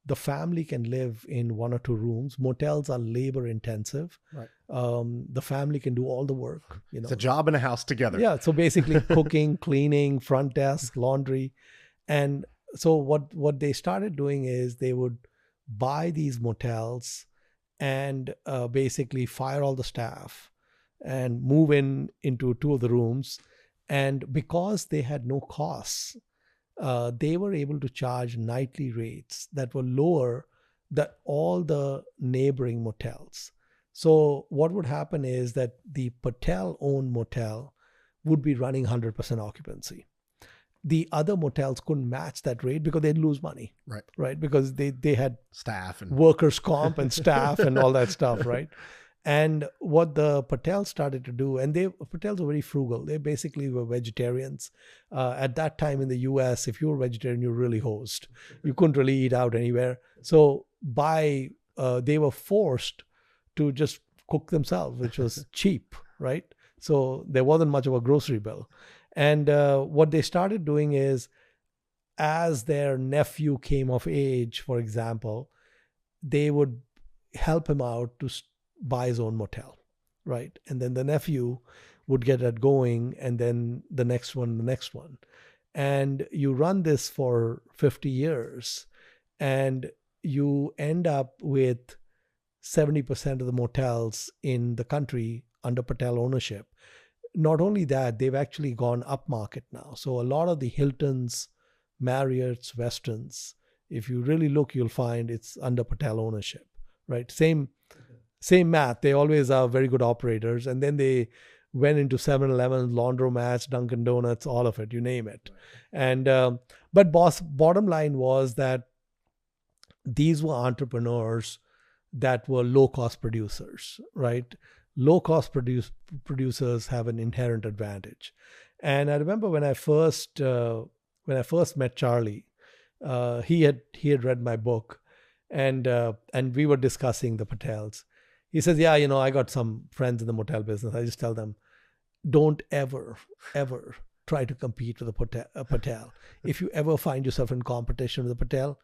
the family can live in 1 or 2 rooms. Motels are labor intensive. Right. The family can do all the work. It's a job and a house together. Yeah. So basically cooking, cleaning, front desk, laundry. And so what they started doing is they would buy these motels and basically fire all the staff and move into 2 of the rooms. And because they had no costs, they were able to charge nightly rates that were lower than all the neighboring motels. So what would happen is that the Patel-owned motel would be running 100% occupancy. The other motels couldn't match that rate because they'd lose money, right? Because they had staff and workers' comp and staff and all that stuff, right? And what the Patels started to do, and Patels were very frugal. They basically were vegetarians. At that time in the US, if you were vegetarian, you were really hosed. You couldn't really eat out anywhere. So they were forced to just cook themselves, which was cheap, right? So there wasn't much of a grocery bill. And what they started doing is, as their nephew came of age, for example, they would help him out to buy his own motel, right? And then the nephew would get that going, and then the next one. And you run this for 50 years, and you end up with 70% of the motels in the country under Patel ownership. Not only that, they've actually gone upmarket now. So a lot of the Hiltons, Marriotts, Westons, if you really look, you'll find it's under Patel ownership, right? Same math. They always are very good operators. And then they went into 7-Eleven, laundromats, Dunkin' Donuts, all of it, you name it. And but bottom line was that these were entrepreneurs that were low-cost producers, right? Low-cost producers have an inherent advantage. And I remember when I first met Charlie, he had read my book, and we were discussing the Patels. He says, yeah, I got some friends in the motel business. I just tell them, don't ever try to compete with a Patel. If you ever find yourself in competition with a Patel,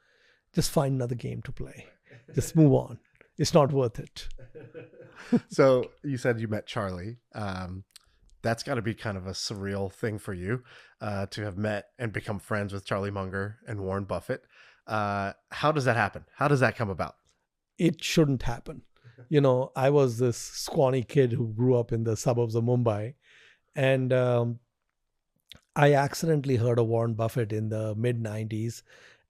just find another game to play. Just move on. It's not worth it. So you said you met Charlie. That's got to be kind of a surreal thing for you to have met and become friends with Charlie Munger and Warren Buffett. How does that happen? How does that come about? It shouldn't happen. I was this scrawny kid who grew up in the suburbs of Mumbai, and I accidentally heard of Warren Buffett in the mid 90s,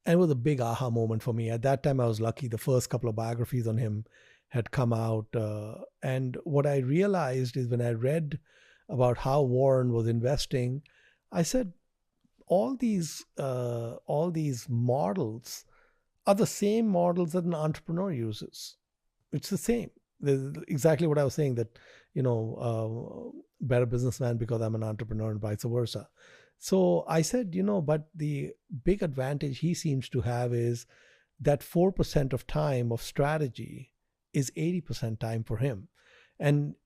and it was a big aha moment for me. At that time, I was lucky. The first couple of biographies on him had come out. And what I realized is when I read about how Warren was investing, I said, all these models are the same models that an entrepreneur uses. It's the same. Exactly what I was saying, that, better businessman because I'm an entrepreneur and vice versa. So I said, but the big advantage he seems to have is that 4% of time of strategy is 80% time for him. And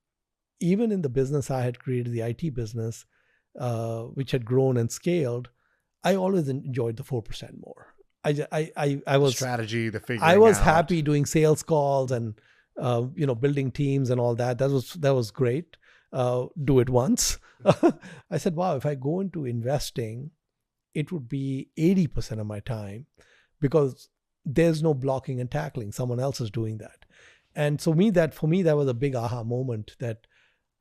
even in the business I had created, the IT business, which had grown and scaled, I always enjoyed the 4% more. I was strategy, the figuring I was out. happy doing sales calls and building teams and all that. That was great. Do it once. I said, wow, if I go into investing, it would be 80% of my time because there's no blocking and tackling. Someone else is doing that. And so for me, that was a big aha moment that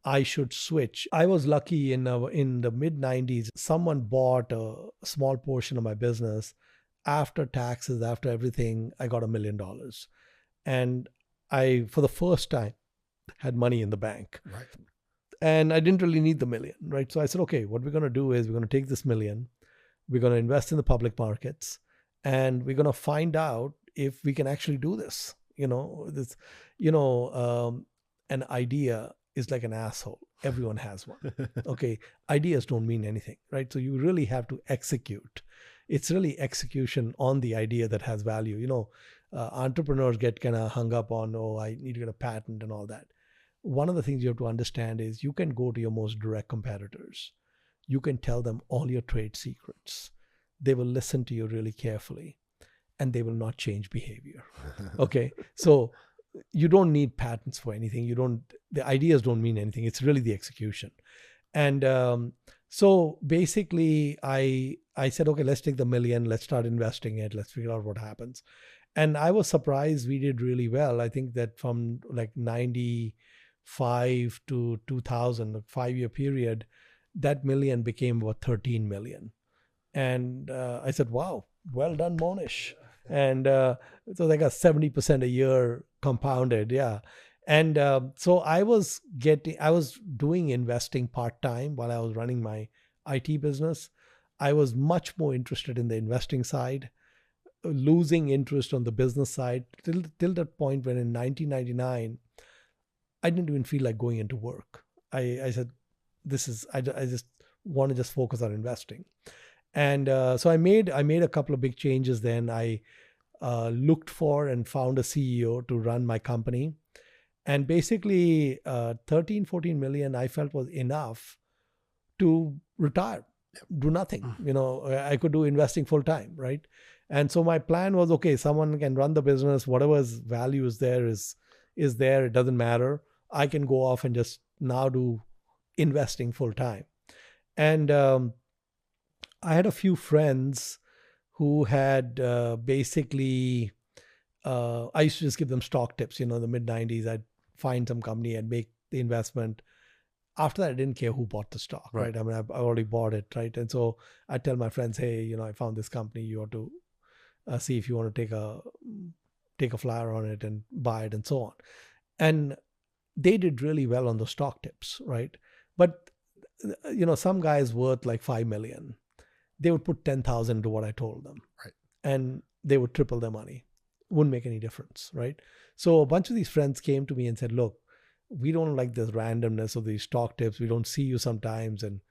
I should switch. I was lucky in the mid 90s, someone bought a small portion of my business. After taxes, after everything, I got $1 million. And I, for the first time, had money in the bank. Right. And I didn't really need the million, right? So I said, okay, what we're going to do is we're going to take this million, we're going to invest in the public markets, and we're going to find out if we can actually do this. An idea is like an asshole. Everyone has one. Okay. Ideas don't mean anything, right? So you really have to execute. It's really execution on the idea that has value. Entrepreneurs get kind of hung up on, I need to get a patent and all that. One of the things you have to understand is you can go to your most direct competitors. You can tell them all your trade secrets. They will listen to you really carefully and they will not change behavior. Okay. So you don't need patents for anything. The ideas don't mean anything. It's really the execution. And so basically I said, okay, let's take the million, let's start investing it. Let's figure out what happens. And I was surprised we did really well. I think that from like 95 to 2000, a 5-year period, that million became about 13 million. And I said, wow, well done, Mohnish. And so they got 70% a year compounded. Yeah. And so I was doing investing part-time while I was running my IT business. I was much more interested in the investing side, losing interest on the business side till that point when in 1999, I didn't even feel like going into work. I said, I just want to just focus on investing. And so I made a couple of big changes then. I looked for and found a CEO to run my company. And basically 13, 14 million I felt was enough to retire, do nothing. I could do investing full time, right? And so my plan was, okay, someone can run the business, whatever's value is there is there, it doesn't matter. I can go off and just now do investing full time. And I had a few friends who had basically, I used to just give them stock tips. In the mid 90s, I'd find some company and make the investment. After that, I didn't care who bought the stock, right? I mean, I already bought it, right? And so I tell my friends, hey, I found this company. You ought to see if you want to take a flyer on it and buy it and so on. And they did really well on the stock tips, right? But, some guys worth like 5 million. They would put 10,000 into what I told them. Right. And they would triple their money. Wouldn't make any difference, right? So a bunch of these friends came to me and said, look, we don't like this randomness of these stock tips. We don't see you sometimes and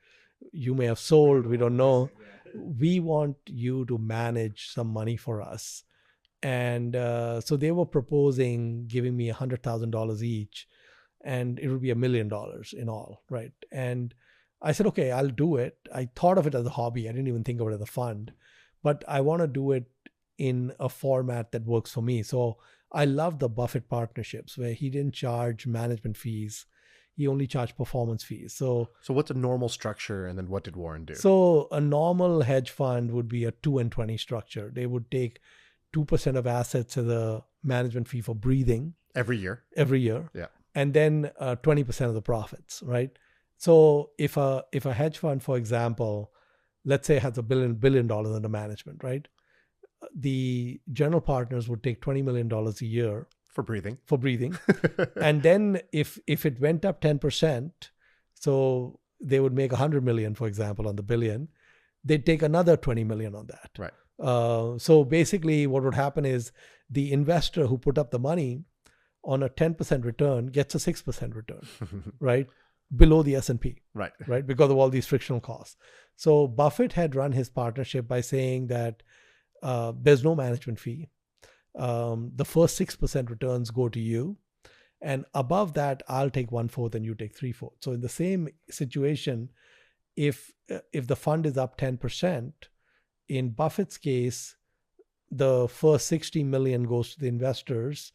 you may have sold. We don't know. We want you to manage some money for us. And so they were proposing giving me $100,000 each and it would be $1 million in all, right? And I said, okay, I'll do it. I thought of it as a hobby. I didn't even think of it as a fund, but I want to do it in a format that works for me. So I love the Buffett partnerships where he didn't charge management fees. he only charged performance fees. So what's a normal structure, and then what did Warren do? So a normal hedge fund would be a 2 and 20 structure. They would take 2% of assets as a management fee for breathing Every year. Yeah. And then 20% of the profits, right? So if a hedge fund, for example, let's say has $1 billion under management, right? The general partners would take $20 million a year For breathing. And then if it went up 10%, so they would make 100 million, for example, on the billion, they'd take another 20 million on that. Right. So basically what would happen is the investor who put up the money on a 10% return gets a 6% return, right? Below the S&P, Right. right? Because of all these frictional costs. So Buffett had run his partnership by saying that there's no management fee. The first 6% returns go to you. And above that, I'll take 1/4 and you take 3/4. So in the same situation, if the fund is up 10%, in Buffett's case, the first 60 million goes to the investors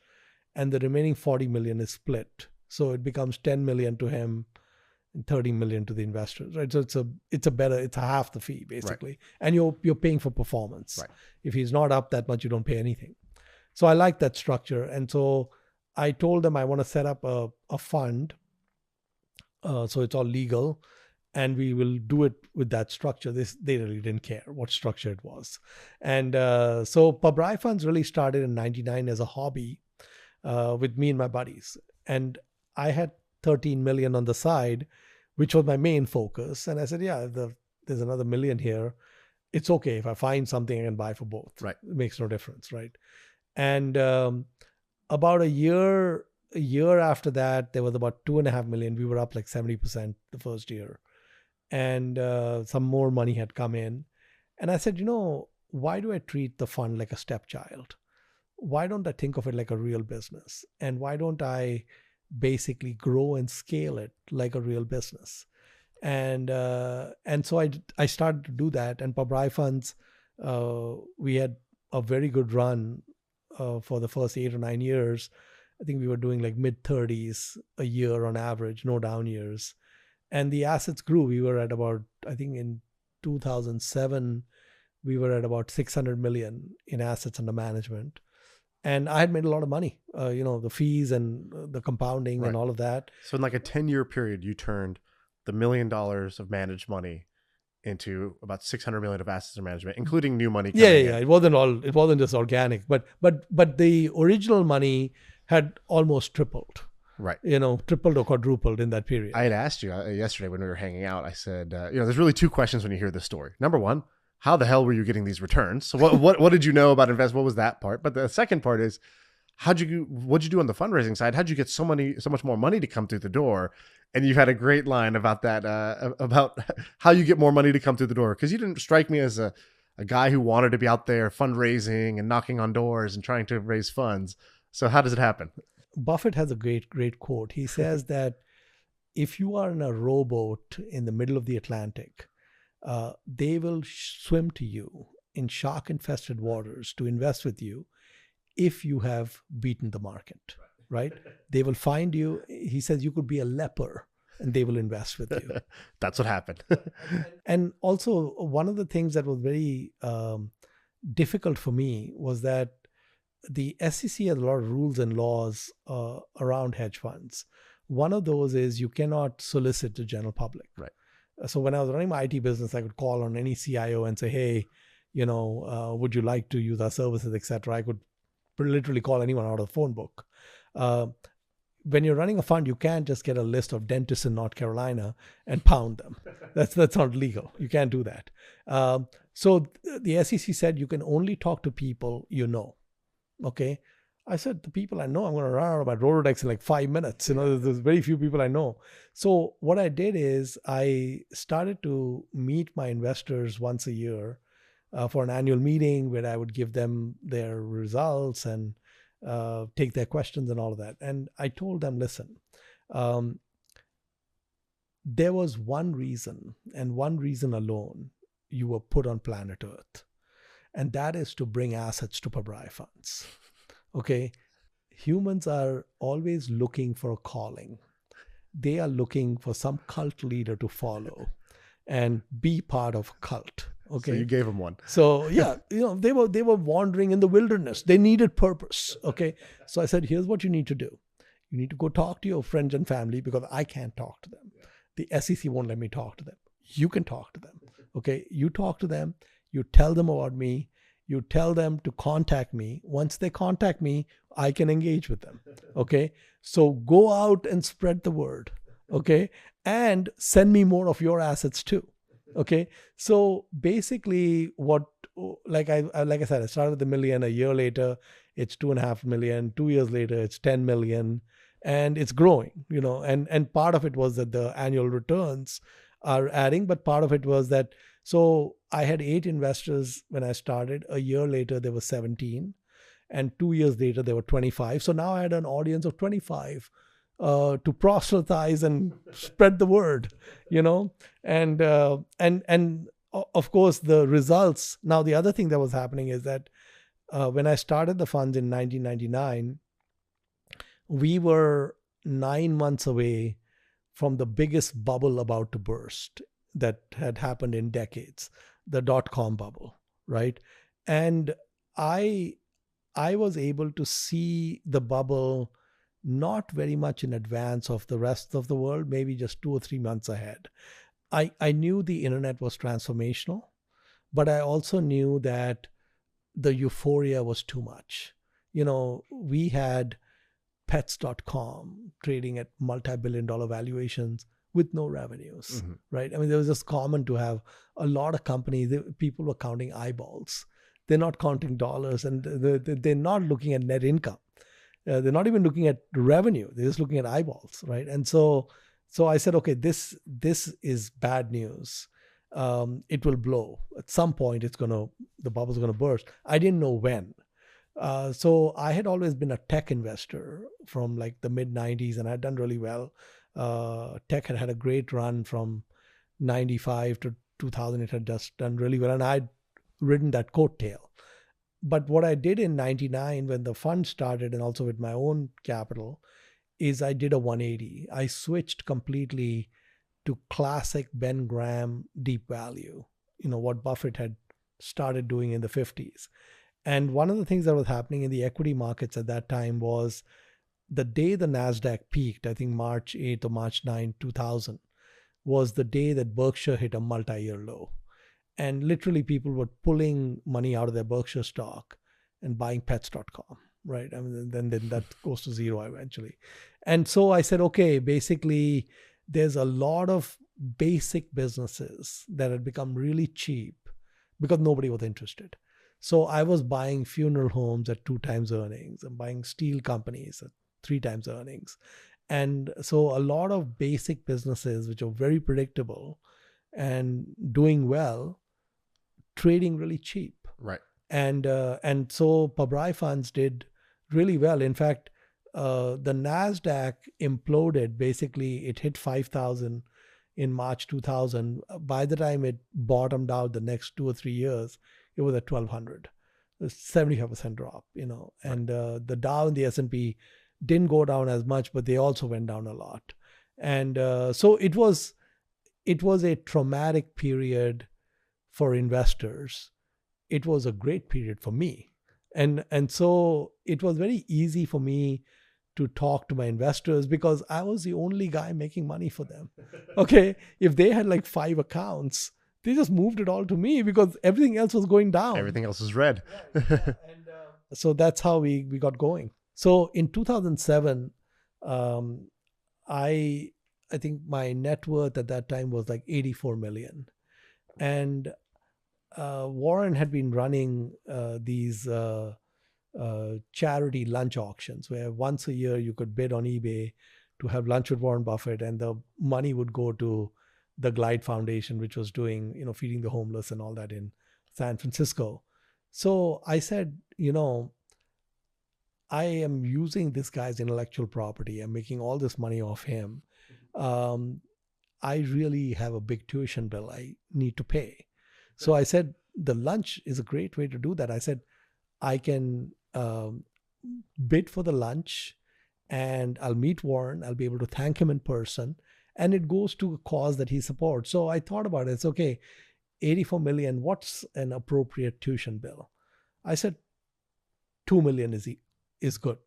and the remaining 40 million is split. So it becomes 10 million to him and 30 million to the investors, right? So it's a half the fee basically. Right. And you're paying for performance. Right. If he's not up that much, you don't pay anything. So I like that structure. And so I told them I want to set up a fund. So it's all legal and we will do it with that structure. They really didn't care what structure it was. And so Pabrai Funds really started in 99 as a hobby with me and my buddies. And I had 13 million on the side, which was my main focus. And I said, yeah, there's another million here. It's okay. If I find something, I can buy for both. Right. It makes no difference, right? And about a year after that, there was about 2.5 million. We were up like 70% the first year. And some more money had come in. And I said, why do I treat the fund like a stepchild? Why don't I think of it like a real business? And why don't I basically grow and scale it like a real business? And so I started to do that. And Pabrai Funds, we had a very good run for the first 8 or 9 years. I think we were doing like mid-30s a year on average, no down years. And the assets grew. We were at about, I think in 2007, we were at about 600 million in assets under management. And I had made a lot of money, the fees and the compounding Right. and all of that. So in like a 10-year period, you turned the $1 million of managed money into about 600 million of assets under management, including new money coming in. It wasn't just organic, but the original money had almost tripled. Right. Tripled or quadrupled in that period. I had asked you yesterday when we were hanging out, I said, there's really 2 questions when you hear this story. Number one, how the hell were you getting these returns? So what did you know about investment? What was that part? But the second part is, what'd you do on the fundraising side? How'd you get so much more money to come through the door? And you had a great line about that, about how you get more money to come through the door. Because you didn't strike me as a guy who wanted to be out there fundraising and knocking on doors and trying to raise funds. So how does it happen? Buffett has a great quote. He says that if you are in a rowboat in the middle of the Atlantic, they will swim to you in shark-infested waters to invest with you if you have beaten the market, right? They will find you. He says you could be a leper and they will invest with you. That's what happened. And also, one of the things that was very difficult for me was that the SEC has a lot of rules and laws around hedge funds. One of those is you cannot solicit the general public. Right. So when I was running my IT business, I could call on any CIO and say, hey, would you like to use our services, etc. I could literally call anyone out of the phone book. When you're running a fund, you can't just get a list of dentists in North Carolina and pound them. That's not legal. You can't do that. So the SEC said you can only talk to people you know. Okay. I said, the people I know, I'm going to run out of my Rolodex in like 5 minutes. There's very few people I know. So what I did is I started to meet my investors once a year for an annual meeting where I would give them their results and take their questions and all of that. And I told them, listen, there was one reason and one reason alone you were put on planet Earth. And that is to bring assets to Pabrai Funds. Okay. Humans are always looking for a calling. they are looking for some cult leader to follow and be part of a cult. Okay. So you gave them one. So yeah, they were wandering in the wilderness. They needed purpose. Okay. So I said, here's what you need to do. You need to go talk to your friends and family because I can't talk to them. The SEC won't let me talk to them. You can talk to them. Okay. You talk to them. You tell them about me. You tell them to contact me. Once they contact me, I can engage with them. Okay. So go out and spread the word. Okay. And send me more of your assets too. Okay. So basically like I said, I started with $1 million. A year later, it's $2.5 million. 2 years later, it's $10 million. And it's growing, and part of it was that the annual returns are adding, but part of it was that, so I had 8 investors when I started. A year later, there were 17, and 2 years later, there were 25. So now I had an audience of 25 to proselytize and spread the word, and of course the results. Now, the other thing that was happening is that when I started the funds in 1999, we were 9 months away from the biggest bubble about to burst that had happened in decades, the dot-com bubble, right? And I was able to see the bubble not very much in advance of the rest of the world, maybe just 2 or 3 months ahead. I knew the internet was transformational, but I also knew that the euphoria was too much. We had pets.com trading at multi-billion-dollar valuations with no revenues, right? I mean, it was just common to have a lot of companies. People were counting eyeballs. They're not counting dollars, and they're not looking at net income. They're not even looking at revenue. They're just looking at eyeballs, right? And so I said, okay, this is bad news. It will blow at some point. The bubble's gonna burst. I didn't know when. So I had always been a tech investor from like the mid 90s, and I had done really well. Tech had a great run from 95 to 2000. It had just done really well, and I'd ridden that coattail. But what I did in 99 when the fund started, and also with my own capital, is I did a 180. I switched completely to classic Ben Graham deep value, what Buffett had started doing in the 50s. And one of the things that was happening in the equity markets at that time was the day the NASDAQ peaked, I think March 8th or March 9th, 2000, was the day that Berkshire hit a multi-year low. And literally people were pulling money out of their Berkshire stock and buying pets.com, right? I mean, then that goes to zero eventually. And so I said, okay, basically there's a lot of basic businesses that had become really cheap because nobody was interested. So I was buying funeral homes at 2 times earnings. I'm buying steel companies at 3 times earnings. And so a lot of basic businesses, which are very predictable and doing well, trading really cheap. Right. And so Pabrai Funds did really well. In fact, the NASDAQ imploded. Basically, it hit 5,000 in March 2000. By the time it bottomed out the next 2 or 3 years, it was at 1,200. A 75% drop, and the Dow and the S&P didn't go down as much, but they also went down a lot. And so it was a traumatic period for investors. It was a great period for me. And so it was very easy for me to talk to my investors because I was the only guy making money for them. Okay. If they had like 5 accounts, they just moved it all to me because everything else was going down. Everything else is red. And so that's how we got going. So in 2007, I think my net worth at that time was like 84 million. And Warren had been running these charity lunch auctions where once a year you could bid on eBay to have lunch with Warren Buffett, and the money would go to the Glide Foundation, which was doing, feeding the homeless and all that in San Francisco. So I said, I am using this guy's intellectual property. I'm making all this money off him. I really have a big tuition bill I need to pay. So I said, the lunch is a great way to do that. I said, I can bid for the lunch and I'll meet Warren. I'll be able to thank him in person, and it goes to a cause that he supports. So I thought about it. It's okay, 84 million. What's an appropriate tuition bill? I said 2 million is good.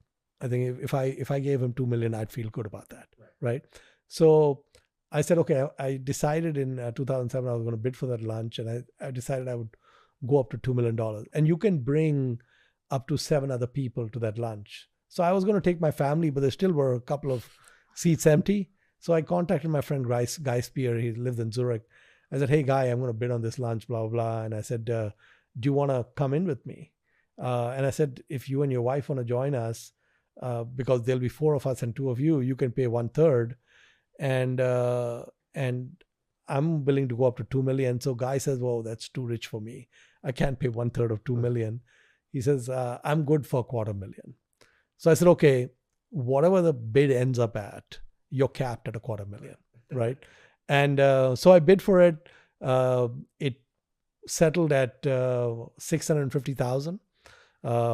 I think if I gave him 2 million, I'd feel good about that, right? So I said, okay, I decided in 2007 I was going to bid for that lunch, and I decided I would go up to $2 million. And you can bring up to 7 other people to that lunch. So I was going to take my family, but there still were a couple of seats empty. So I contacted my friend Guy Spear. He lives in Zurich. I said, hey, Guy, I'm going to bid on this lunch, blah, blah, blah. And I said, do you want to come in with me? And I said, if you and your wife want to join us, because there'll be 4 of us and 2 of you, you can pay 1/3. And I'm willing to go up to 2 million. So Guy says, well, that's too rich for me. I can't pay 1/3 of 2 million. He says, I'm good for $250,000. So I said, okay, whatever the bid ends up at, you're capped at $250,000, right? And so I bid for it. It settled at $650,000,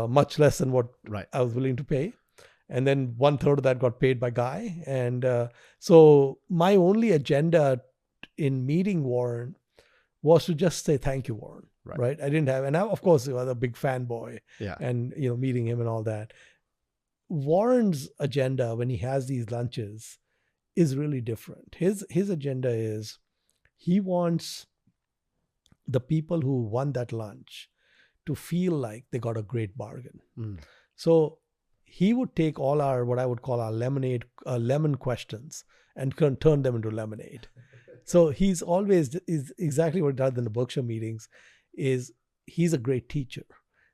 much less than what I was willing to pay. And then 1/3 of that got paid by Guy. And so my only agenda in meeting Warren was to just say, thank you, Warren. Right. I didn't have, and I, of course, I was a big fanboy. Yeah. And, meeting him and all that. Warren's agenda when he has these lunches is really different. His agenda is he wants the people who won that lunch to feel like they got a great bargain. So he would take all our, what I would call our lemon questions and turn them into lemonade. So he's always, is exactly what he does in the Berkshire meetings, is he's a great teacher.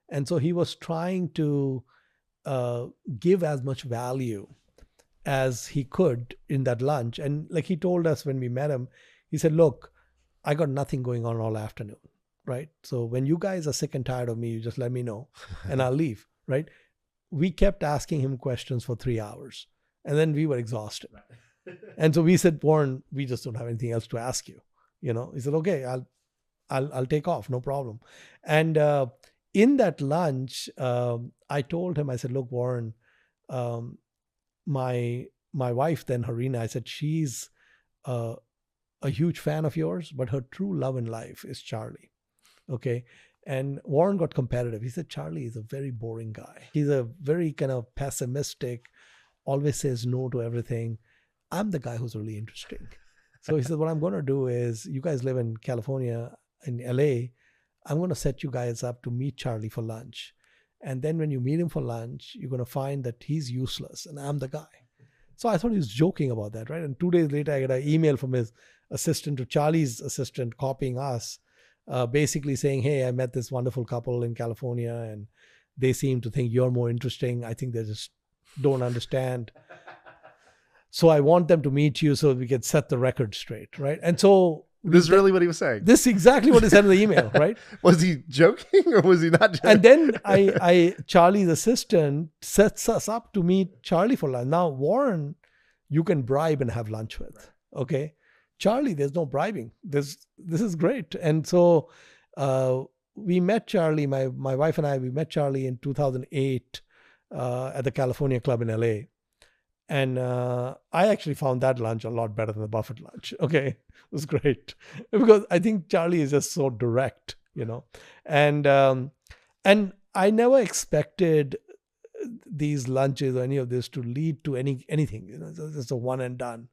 And so he was trying to give as much value as he could in that lunch. And like he told us when we met him, he said, look, I got nothing going on all afternoon, right? So when you guys are sick and tired of me, you just let me know and I'll leave, right? We kept asking him questions for 3 hours and then we were exhausted. And so we said, Warren, we just don't have anything else to ask you. He said, okay, I'll take off, no problem. And in that lunch, I told him, I said, look, Warren, my wife then, Harina, I said, she's a huge fan of yours, but her true love in life is Charlie. Okay. And Warren got competitive. He said, Charlie is a very boring guy. He's a very kind of pessimistic, always says no to everything. I'm the guy who's really interesting. So he said, what I'm going to do is, you guys live in California, in LA, I'm going to set you guys up to meet Charlie for lunch. And then when you meet him for lunch, you're going to find that he's useless and I'm the guy. So I thought he was joking about that, right? And 2 days later, I got an email from his assistant to Charlie's assistant copying us, basically saying, hey, I met this wonderful couple in California and they seem to think you're more interesting. I think they just don't understand. So I want them to meet you so we can set the record straight, right? And so this is really what he was saying. This is exactly what he said in the email, right? Was he joking or was he not joking? And then Charlie's assistant sets us up to meet Charlie for lunch. Now, Warren, you can bribe and have lunch with, okay? Charlie, there's no bribing. This is great. And so we met Charlie, my wife and I, we met Charlie in 2008 at the California Club in LA. And I actually found that lunch a lot better than the Buffett lunch. Okay, it was great because I think Charlie is just so direct, and I never expected these lunches or any of this to lead to anything. It's just a one and done,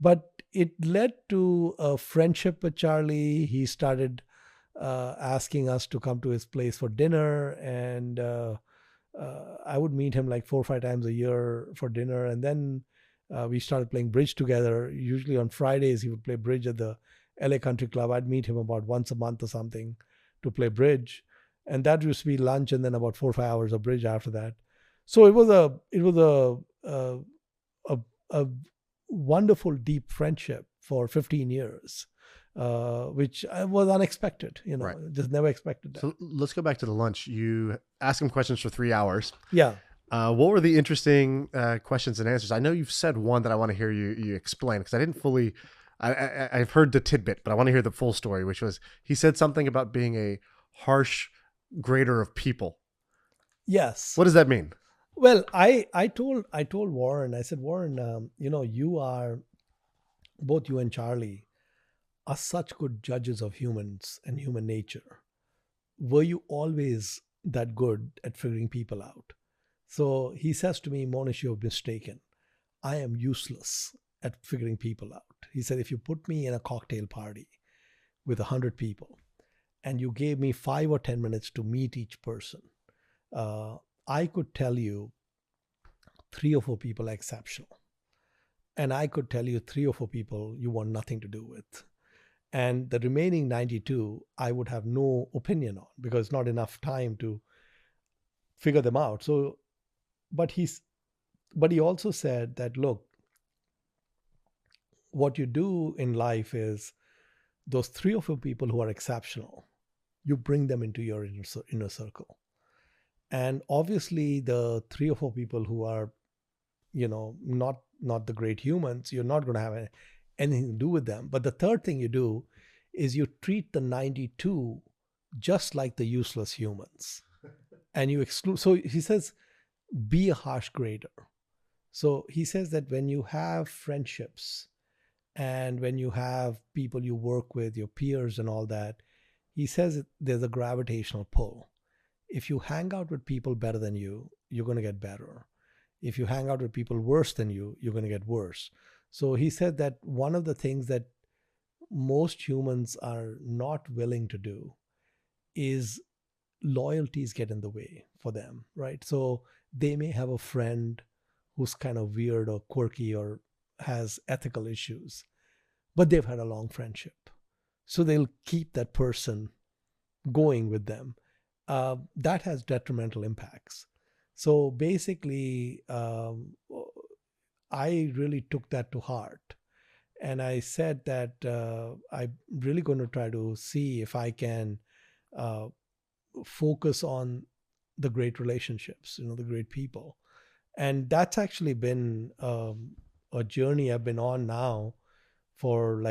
but it led to a friendship with Charlie. He started asking us to come to his place for dinner, and I would meet him like 4 or 5 times a year for dinner. And then we started playing bridge together. Usually on Fridays, he would play bridge at the LA Country Club. I'd meet him about once a month or something to play bridge. And that used to be lunch and then about 4 or 5 hours of bridge after that. So it was a wonderful, deep friendship for 15 years. Which was unexpected, Right. Just never expected that. So let's go back to the lunch. You asked him questions for 3 hours. Yeah. What were the interesting questions and answers? I know you've said one that I want to hear you explain because I didn't fully, I've heard the tidbit, but I want to hear the full story, which was, he said something about being a harsh grader of people. Yes. What does that mean? Well, I told Warren, I said, Warren, you are, both you and Charlie are such good judges of humans and human nature. Were you always that good at figuring people out? So he says to me, Monish, you're mistaken. I am useless at figuring people out. He said, if you put me in a cocktail party with 100 people and you gave me 5 or 10 minutes to meet each person, uh, I could tell you 3 or 4 people are exceptional. And I could tell you 3 or 4 people you want nothing to do with. And the remaining 92, I would have no opinion on because not enough time to figure them out. So, but he also said that, look, what you do in life is those 3 or 4 people who are exceptional, you bring them into your inner circle. And obviously, the 3 or 4 people who are, not the great humans, you're not going to have anything to do with them. But the third thing you do is you treat the 92 just like the useless humans, and you exclude. So he says, be a harsh grader. So he says that when you have friendships and when you have people you work with, your peers and all that, he says there's a gravitational pull. If you hang out with people better than you, you're going to get better. If you hang out with people worse than you, you're going to get worse. So he said that one of the things that most humans are not willing to do is loyalties get in the way for them, right? So they may have a friend who's kind of weird or quirky or has ethical issues, but they've had a long friendship. So they'll keep that person going with them. That has detrimental impacts. So basically, I really took that to heart. And I said that I'm really going to try to see if I can focus on the great relationships, the great people. And that's actually been a journey I've been on now for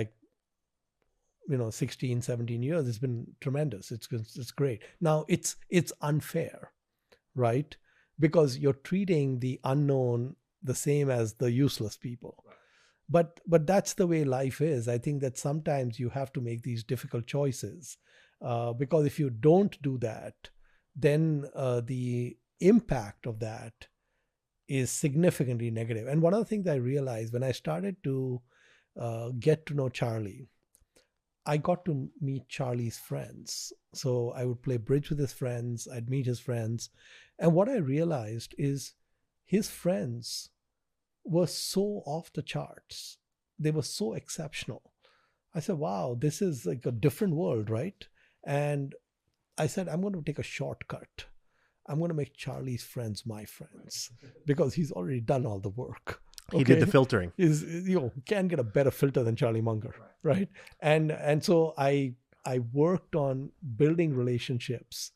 16, 17 years. It's been tremendous. It's great. Now it's unfair, right? Because you're treating the unknown the same as the useless people. Right. But that's the way life is. I think that sometimes you have to make these difficult choices because if you don't do that, then the impact of that is significantly negative. And one of the things I realized when I started to get to know Charlie, I got to meet Charlie's friends. So I would play bridge with his friends, I'd meet his friends. And what I realized is his friends were so off the charts. They were so exceptional. I said, wow, this is like a different world, right? And I said, I'm going to take a shortcut. I'm going to make Charlie's friends my friends because he's already done all the work. He did the filtering. Can't get a better filter than Charlie Munger, right? And so I worked on building relationships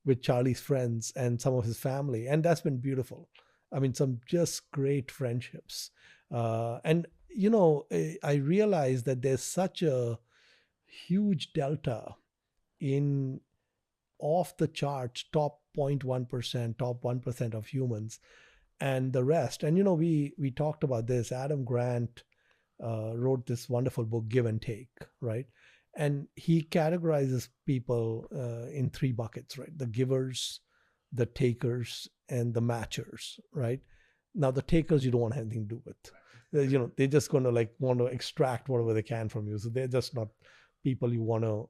with Charlie's friends and some of his family, and that's been beautiful. I mean, some just great friendships. And I realized that there's such a huge delta in off the charts top 0.1%, top 1% of humans and the rest. And we talked about this. Adam Grant wrote this wonderful book, Give and Take, right? And he categorizes people in 3 buckets, right? The givers, the takers, and the matchers, right? Now the takers you don't want anything to do with. They're just going to want to extract whatever they can from you. So they're just not people you want to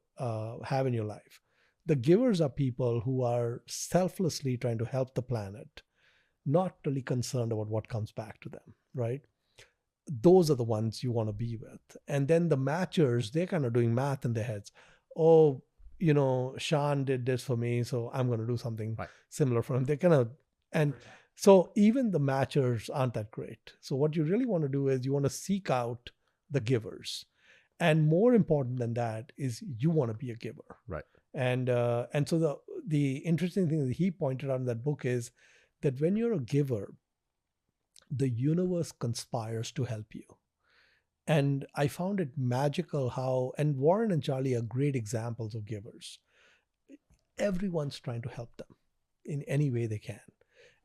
have in your life. The givers are people who are selflessly trying to help the planet, not really concerned about what comes back to them, right? Those are the ones you want to be with. And then the matchers, they're kind of doing math in their heads. Oh, Sean did this for me, so I'm going to do something similar for him. They're kind of, and so even the matchers aren't that great. So what you really want to do is you want to seek out the givers. And more important than that is you want to be a giver. Right. And so the interesting thing that he pointed out in that book is that when you're a giver, the universe conspires to help you. And I found it magical how, and Warren and Charlie are great examples of givers. Everyone's trying to help them in any way they can.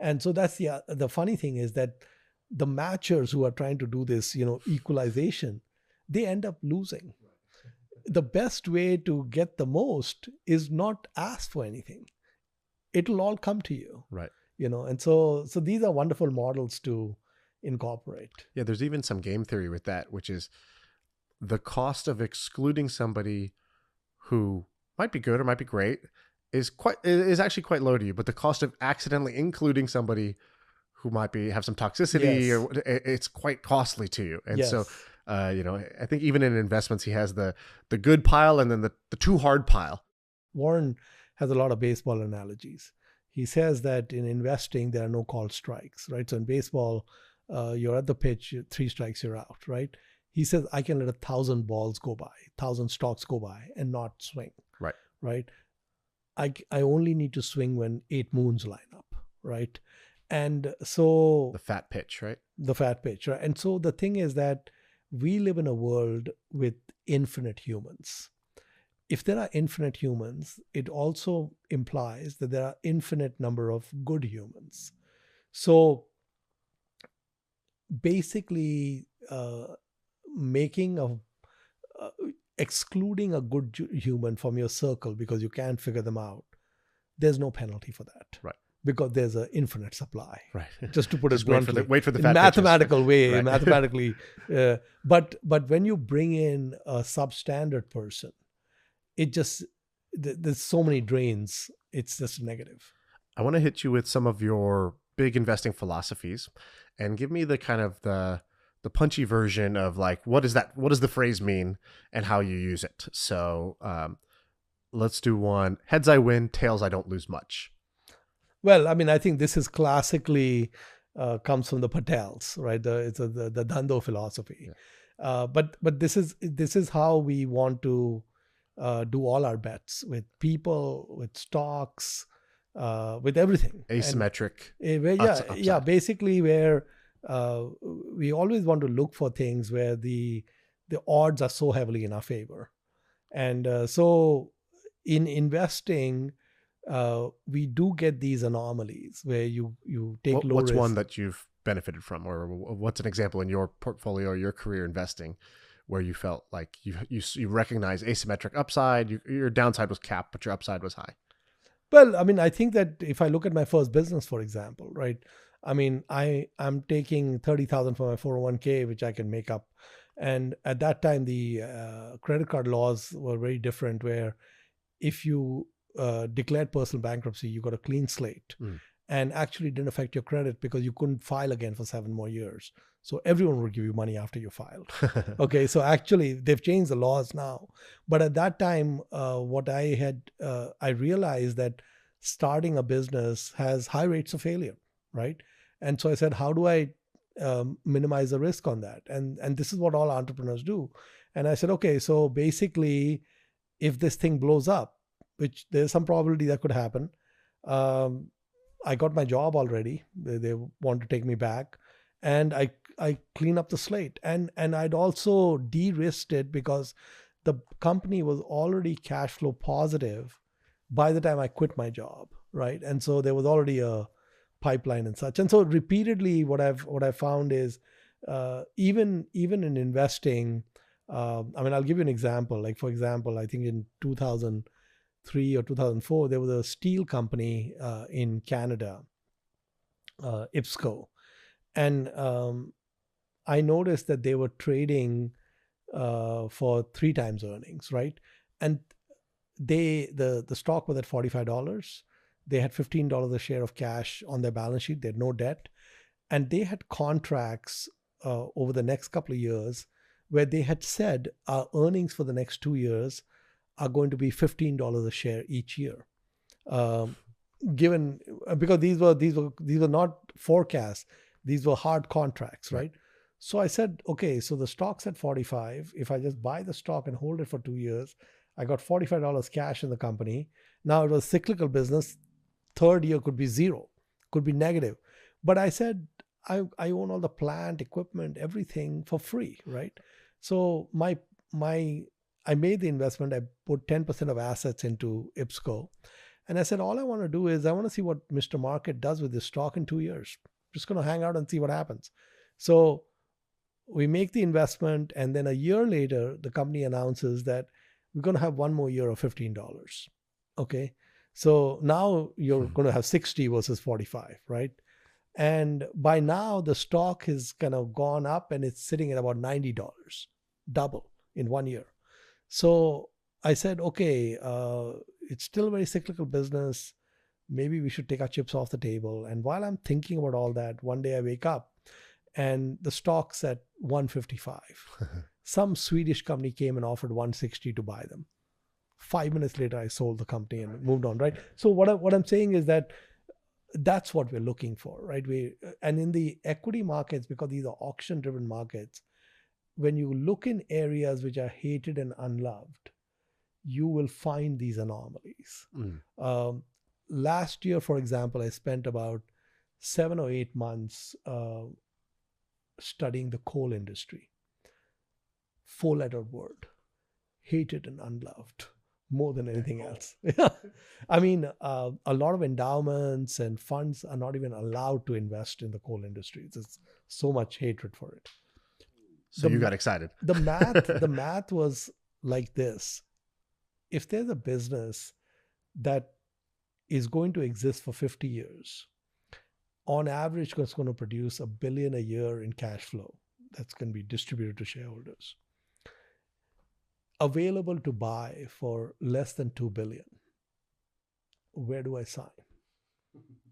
And so that's the funny thing is that the matchers who are trying to do this, equalization, they end up losing. The best way to get the most is not ask for anything. It'll all come to you. Right. And so these are wonderful models to incorporate. Yeah, there's even some game theory with that, which is the cost of excluding somebody who might be good or might be great is actually quite low to you, but the cost of accidentally including somebody who might have some toxicity, Yes. or it's quite costly to you. And Yes. so, I think even in investments, he has the good pile and then the too hard pile. Warren has a lot of baseball analogies. He says that in investing, there are no called strikes, right? So in baseball, you're at the pitch, 3 strikes, you're out, right? He says, I can let 1,000 balls go by, 1,000 stocks go by and not swing. Right. Right. I only need to swing when 8 moons line up. Right. And so The fat pitch, right? the fat pitch, right? And so the thing is that we live in a world with infinite humans. If there are infinite humans, it also implies that there are infinite number of good humans. So basically, excluding a good human from your circle because you can't figure them out, there's no penalty for that. Right. Because there's an infinite supply. Right. Just to put it Just wait bluntly. wait for the In fat mathematical way, Right. mathematically. But when you bring in a substandard person, there's so many drains. It's just negative. I want to hit you with some of your big investing philosophies and give me the kind of the punchy version of like, what does the phrase mean and how you use it. So let's do one. Heads I win, tails I don't lose much. Well, I mean, I think this is classically comes from the Patels, right? It's the Dhando philosophy. Yeah. But this is how we want to do all our bets with people, with stocks, with everything. Asymmetric. And, basically where we always want to look for things where the odds are so heavily in our favor. And so in investing, we do get these anomalies where you take low What's risk. one that you've benefited from, or what's an example in your portfolio or your career investing where you felt like you recognize asymmetric upside, your downside was capped, but your upside was high? Well, I mean, I think that if I look at my first business, for example, right? I mean, I'm taking 30,000 from my 401k, which I can make up. And at that time, the credit card laws were very different, where if you declared personal bankruptcy, you got a clean slate, and actually didn't affect your credit because you couldn't file again for 7 more years. So everyone would give you money after you filed. Okay, so actually they've changed the laws now. But at that time, what I realized that starting a business has high rates of failure, right? And so I said, how do I minimize the risk on that? And this is what all entrepreneurs do. And I said, okay, so basically, if this thing blows up, which there's some probability that could happen, I got my job already. They want to take me back, and I clean up the slate, and I'd also de-risked it because the company was already cash flow positive by the time I quit my job, right? And so there was already a pipeline and such. And so repeatedly, what I've found is even in investing, I mean, I'll give you an example. Like, for example, I think in 2003 or 2004, there was a steel company in Canada, IPSCO. And I noticed that they were trading for 3 times earnings, right? And the stock was at $45. They had $15 a share of cash on their balance sheet. They had no debt. And they had contracts over the next couple of years where they had said our earnings for the next 2 years are going to be $15 a share each year. Given because these were not forecasts, these were hard contracts, right? So I said, okay, so the stock's at 45. If I just buy the stock and hold it for 2 years, I got $45 cash in the company. Now it was cyclical business. 3rd year could be 0, could be negative. But I said, I own all the plant, equipment, everything for free, right? So I made the investment. I put 10% of assets into IPSCO. And I said, all I want to do is I want to see what Mr. Market does with this stock in 2 years. Just going to hang out and see what happens. So we make the investment, and then a year later, the company announces that we're going to have one more year of $15. Okay. So now you're going to have 60 versus 45, right? And by now, the stock has kind of gone up and it's sitting at about $90, double in 1 year. So I said, okay, it's still a very cyclical business. Maybe we should take our chips off the table. And while I'm thinking about all that, one day I wake up and the stock's at 155. Some Swedish company came and offered 160 to buy them. 5 minutes later, I sold the company and moved on, right? So what I'm saying is that that's what we're looking for, right? And in the equity markets, because these are auction-driven markets, when you look in areas which are hated and unloved, you will find these anomalies. Last year, for example, I spent about 7 or 8 months studying the coal industry. 4-letter word, hated and unloved, more than anything else. I mean, a lot of endowments and funds are not even allowed to invest in the coal industry. There's so much hatred for it. So you got excited. The math was like this. If there's a business that is going to exist for 50 years, on average, it's going to produce $1 billion a year in cash flow that's going to be distributed to shareholders, available to buy for less than $2 billion. Where do I sign?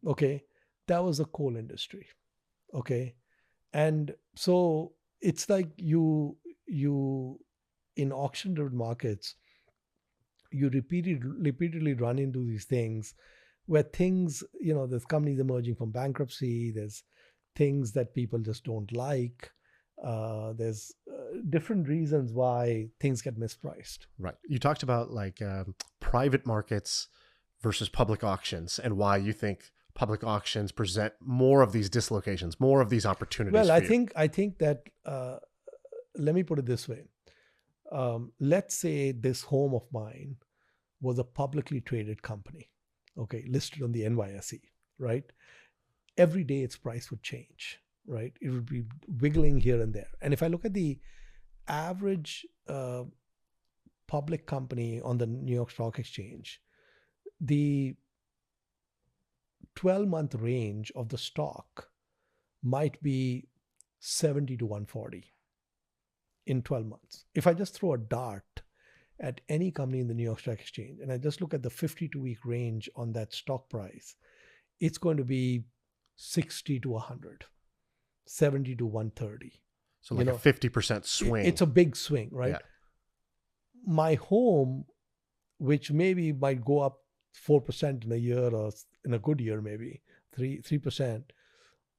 Okay, that was the coal industry. Okay, and so it's like you in auction-driven markets, you repeatedly run into these things where things, there's companies emerging from bankruptcy, there's things that people just don't like, there's different reasons why things get mispriced. Right. You talked about private markets versus public auctions and why you think public auctions present more of these dislocations, more of these opportunities. Well, I think that, let me put it this way. Let's say this home of mine was a publicly traded company, okay, listed on the NYSE, right? Every day its price would change, right? It would be wiggling here and there. And if I look at the average public company on the New York Stock Exchange, the 12-month range of the stock might be 70 to 140 in 12 months. If I just throw a dart at any company in the New York Stock Exchange and I just look at the 52-week range on that stock price, it's going to be 60 to 100, 70 to 130. So like a 50% swing. It's a big swing, right? Yeah. My home, which maybe might go up 4% in a year, or in a good year maybe 3%,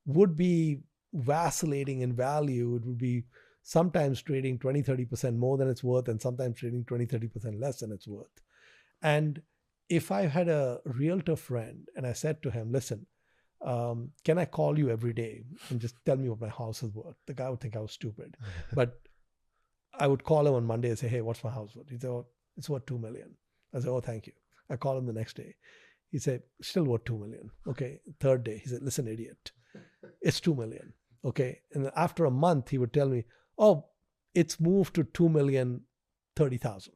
would be vacillating in value. It would be sometimes trading 20-30% more than it's worth, and sometimes trading 20-30% less than it's worth. And if I had a realtor friend and I said to him, listen, can I call you every day and just tell me what my house is worth? The guy would think I was stupid. But I would call him on Monday and say, hey, what's my house worth? He'd say, oh, it's worth $2 million. I said, oh, thank you. I call him the next day. He said, still worth $2 million. Okay. Third day, he said, listen, idiot, it's $2 million. Okay. And after a month, he would tell me, oh, it's moved to $2,030,000.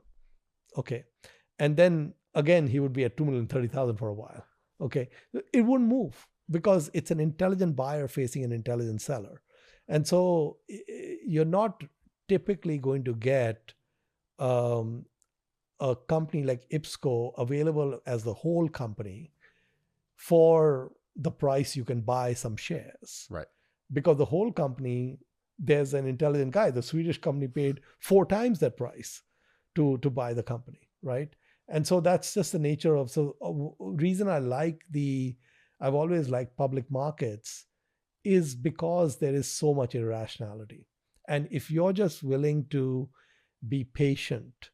Okay. And then again, he would be at $2,030,000 for a while. Okay. It wouldn't move because it's an intelligent buyer facing an intelligent seller. And so you're not typically going to get a company like IPSCO available as the whole company for the price you can buy some shares. Right. Because the whole company, there's an intelligent guy. The Swedish company paid 4 times that price to buy the company, right? And so that's just the nature of, so reason I've always liked public markets is because there is so much irrationality. And if you're just willing to be patient,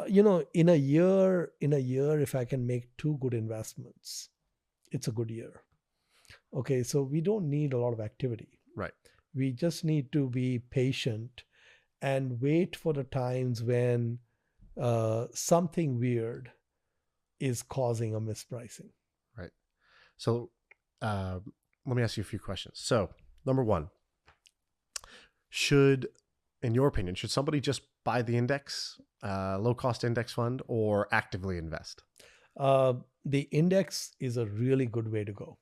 in a year, if I can make 2 good investments, it's a good year. Okay, so we don't need a lot of activity. Right. We just need to be patient and wait for the times when something weird is causing a mispricing. Right. So let me ask you a few questions. So number one, in your opinion, should somebody just buy the index, low-cost index fund, or actively invest? The index is a really good way to go.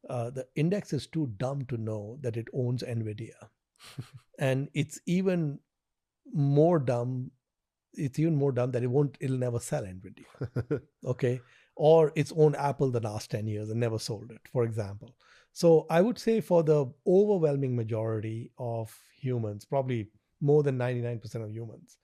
The index is too dumb to know that it owns NVIDIA. And it's even more dumb. It's even more dumb that it'll never sell NVIDIA. Okay. Or it's owned Apple the last 10 years and never sold it, for example. So I would say for the overwhelming majority of humans, probably more than 99% of humans,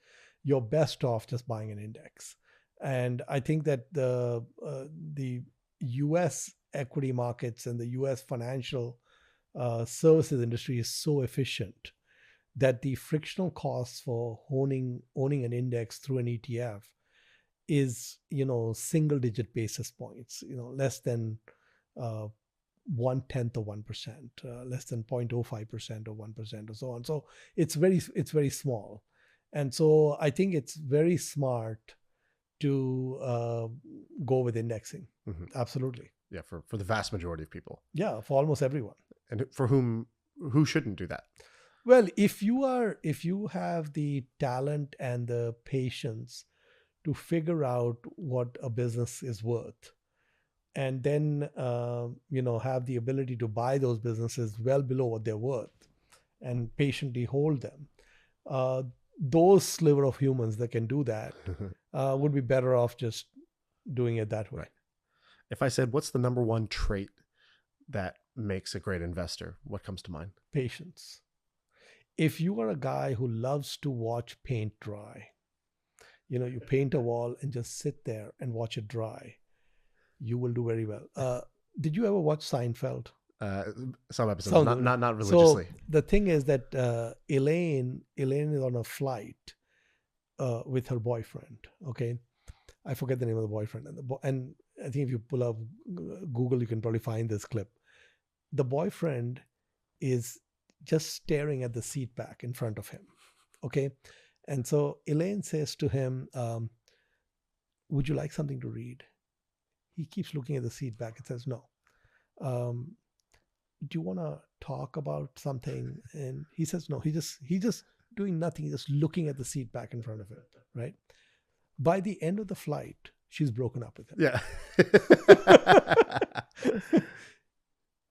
you're best off just buying an index. And I think that the US equity markets and the US financial services industry is so efficient that the frictional costs for owning an index through an ETF is, single digit basis points, less than 1/10 of 1%, less than 0.05% or 1% or so on. So it's very small. And so I think it's very smart to go with indexing. Mm-hmm. Absolutely. Yeah, for the vast majority of people. Yeah, for almost everyone. And for who shouldn't do that? Well, if you have the talent and the patience to figure out what a business is worth, and then have the ability to buy those businesses well below what they're worth and patiently hold them, those sliver of humans that can do that would be better off just doing it that way. Right. If I said, what's the number one trait that makes a great investor, what comes to mind? Patience. If you are a guy who loves to watch paint dry, you paint a wall and just sit there and watch it dry, you will do very well. Did you ever watch Seinfeld? Some episodes, not religiously. So the thing is that Elaine is on a flight with her boyfriend. Okay, I forget the name of the boyfriend, and I think if you pull up Google, you can probably find this clip. The boyfriend is just staring at the seat back in front of him. Okay, and so Elaine says to him, "Would you like something to read?" He keeps looking at the seat back and says, "No." Do you want to talk about something? And he says, no. He just doing nothing. He's just looking at the seat back in front of him, right? By the end of the flight, she's broken up with him. Yeah.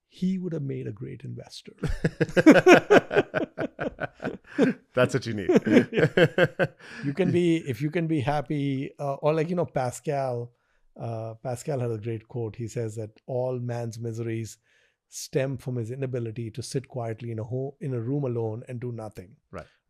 He would have made a great investor. That's what you need. If you can be happy, or like, Pascal had a great quote. He says that all man's miseries stem from his inability to sit quietly in a room alone and do nothing.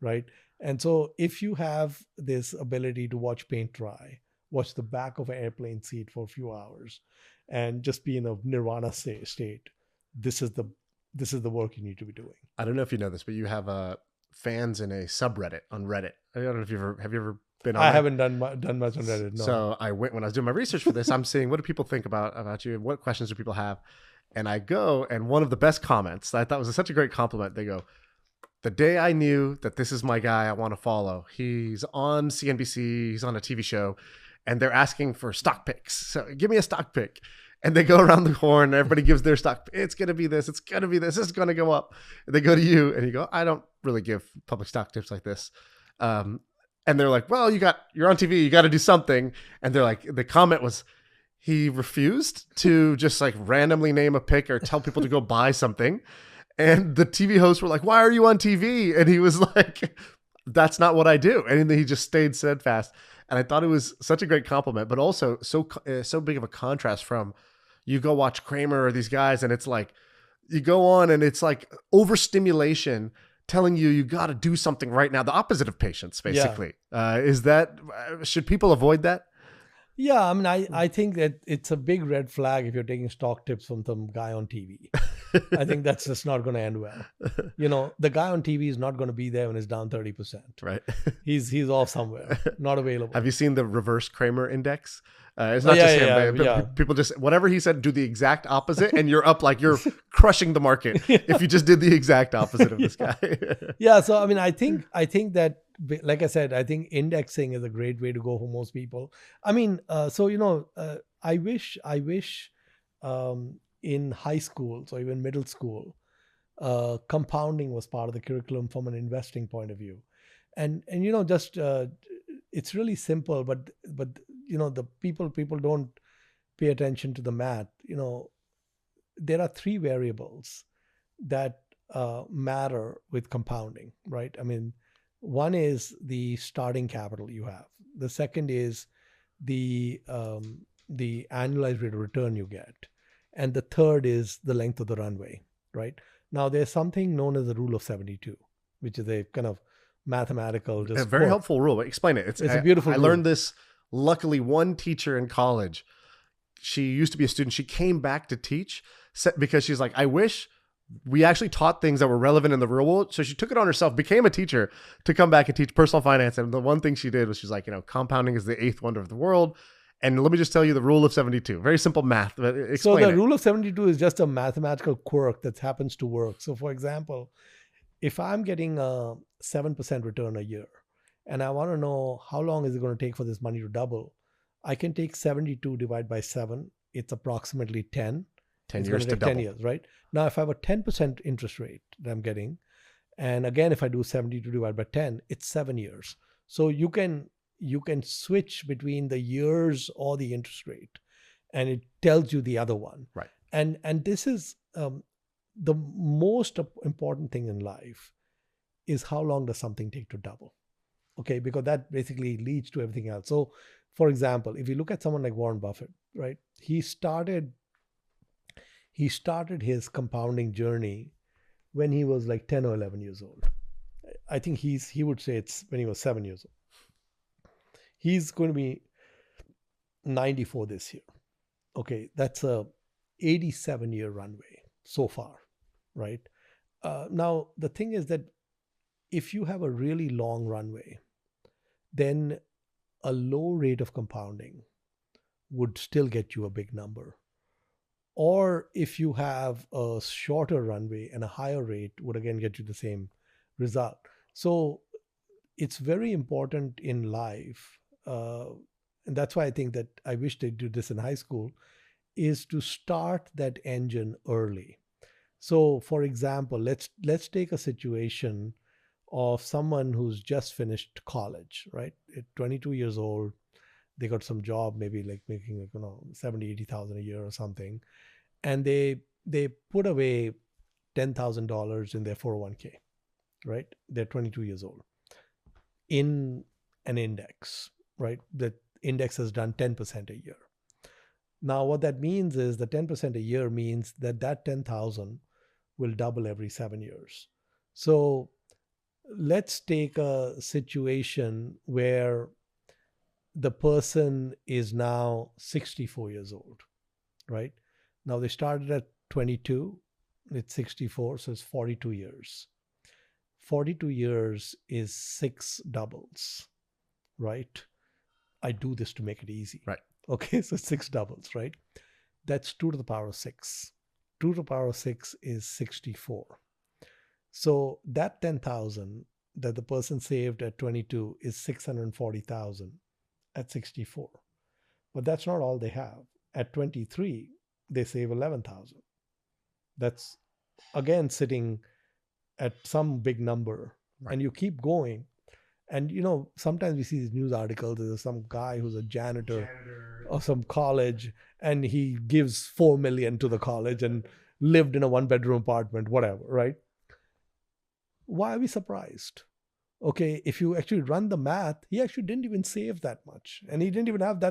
Right. And so if you have this ability to watch paint dry, watch the back of an airplane seat for a few hours, and just be in a nirvana state, this is the work you need to be doing. I don't know if you know this, but you have fans in a subreddit on Reddit. I don't know if have you ever been on? I haven't done much on Reddit. No. So when I was doing my research for this, I'm seeing what do people think about you, what questions do people have, and I go, and one of the best comments that I thought was such a great compliment. They go, "The day I knew that this is my guy I want to follow. He's on CNBC. He's on a TV show, and they're asking for stock picks. So give me a stock pick." And they go around the horn, and everybody gives their stock. It's going to be this. It's going to be this. This is going to go up. And they go to you, and you go, "I don't really give public stock tips like this." And they're like, "Well, you're on TV. You got to do something." And they're like, the comment was, he refused to just like randomly name a pick or tell people to go buy something. And the TV hosts were like, "Why are you on TV?" And he was like, "That's not what I do." And then he just stayed steadfast. And I thought it was such a great compliment, but also so big of a contrast from you go watch Kramer or these guys, and it's like you go on and it's like overstimulation telling you got to do something right now. The opposite of patience, basically. Yeah. Should people avoid that? Yeah, I mean, I think that it's a big red flag if you're taking stock tips from some guy on TV. I think that's just not going to end well. The guy on TV is not going to be there when it's down 30%. Right. He's off somewhere, not available. Have you seen the reverse Kramer index? It's not just him. Yeah. People just, whatever he said, do the exact opposite, and you're up like you're crushing the market if you just did the exact opposite of this guy. Yeah. So, I mean, I think that like I said, I think indexing is a great way to go for most people. I mean, I wish in high school, so even middle school, compounding was part of the curriculum from an investing point of view. And just it's really simple, but the people don't pay attention to the math. There are three variables that matter with compounding, right? I mean, one is the starting capital you have. The second is the annualized rate of return you get, and the third is the length of the runway, right? Now, there's something known as the rule of 72, which is a kind of mathematical, just a very helpful rule. Explain it. It's a beautiful I rule. learned this, luckily, one teacher in college. She used to be a student. She came back to teach because she's like, I wish we actually taught things that were relevant in the real world. So she took it on herself, became a teacher to come back and teach personal finance. And the one thing she did was she's like, compounding is the eighth wonder of the world. And let me just tell you the rule of 72. Very simple math. But explain so the rule of 72 is just a mathematical quirk that happens to work. So for example, if I'm getting a 7% return a year and I want to know how long is it going to take for this money to double, I can take 72 divided by 7. It's approximately 10. 10 it's years to double. 10 years, right? Now, if I have a 10% interest rate that I'm getting, and again, if I do 72 divided by 10, it's 7 years. So you can switch between the years or the interest rate, and it tells you the other one. Right. And this is the most important thing in life is how long does something take to double? Okay, because that basically leads to everything else. So, for example, if you look at someone like Warren Buffett, right? He started his compounding journey when he was like 10 or 11 years old. I think he would say it's when he was 7 years old. He's going to be 94 this year. Okay, that's a 87-year runway so far, right? Now, the thing is that if you have a really long runway, then a low rate of compounding would still get you a big number. Or if you have a shorter runway and a higher rate, would again get you the same result. So it's very important in life, and that's why I think that I wish they do this in high school, is to start that engine early. So for example, let's take a situation of someone who's just finished college, right? At 22 years old, they got some job, maybe like making 70, 80,000 a year or something. And they put away $10,000 in their 401k, right? They're 22 years old in an index, right? The index has done 10% a year. Now, what that means is the 10% a year means that 10,000 will double every 7 years. So let's take a situation where the person is now 64 years old, right? Now they started at 22, it's 64, so it's 42 years. 42 years is 6 doubles, right? I do this to make it easy. Right. Okay, so 6 doubles, right? That's 2 to the power of 6. 2 to the power of 6 is 64. So that 10,000 that the person saved at 22 is 640,000 at 64. But that's not all they have. At 23, they save 11,000. That's again sitting at some big number. Right. And you keep going. And sometimes we see these news articles, there's some guy who's a janitor of some college, and he gives 4 million to the college and lived in a 1-bedroom apartment, whatever, right? Why are we surprised? Okay, if you actually run the math, he actually didn't even save that much. And he didn't even have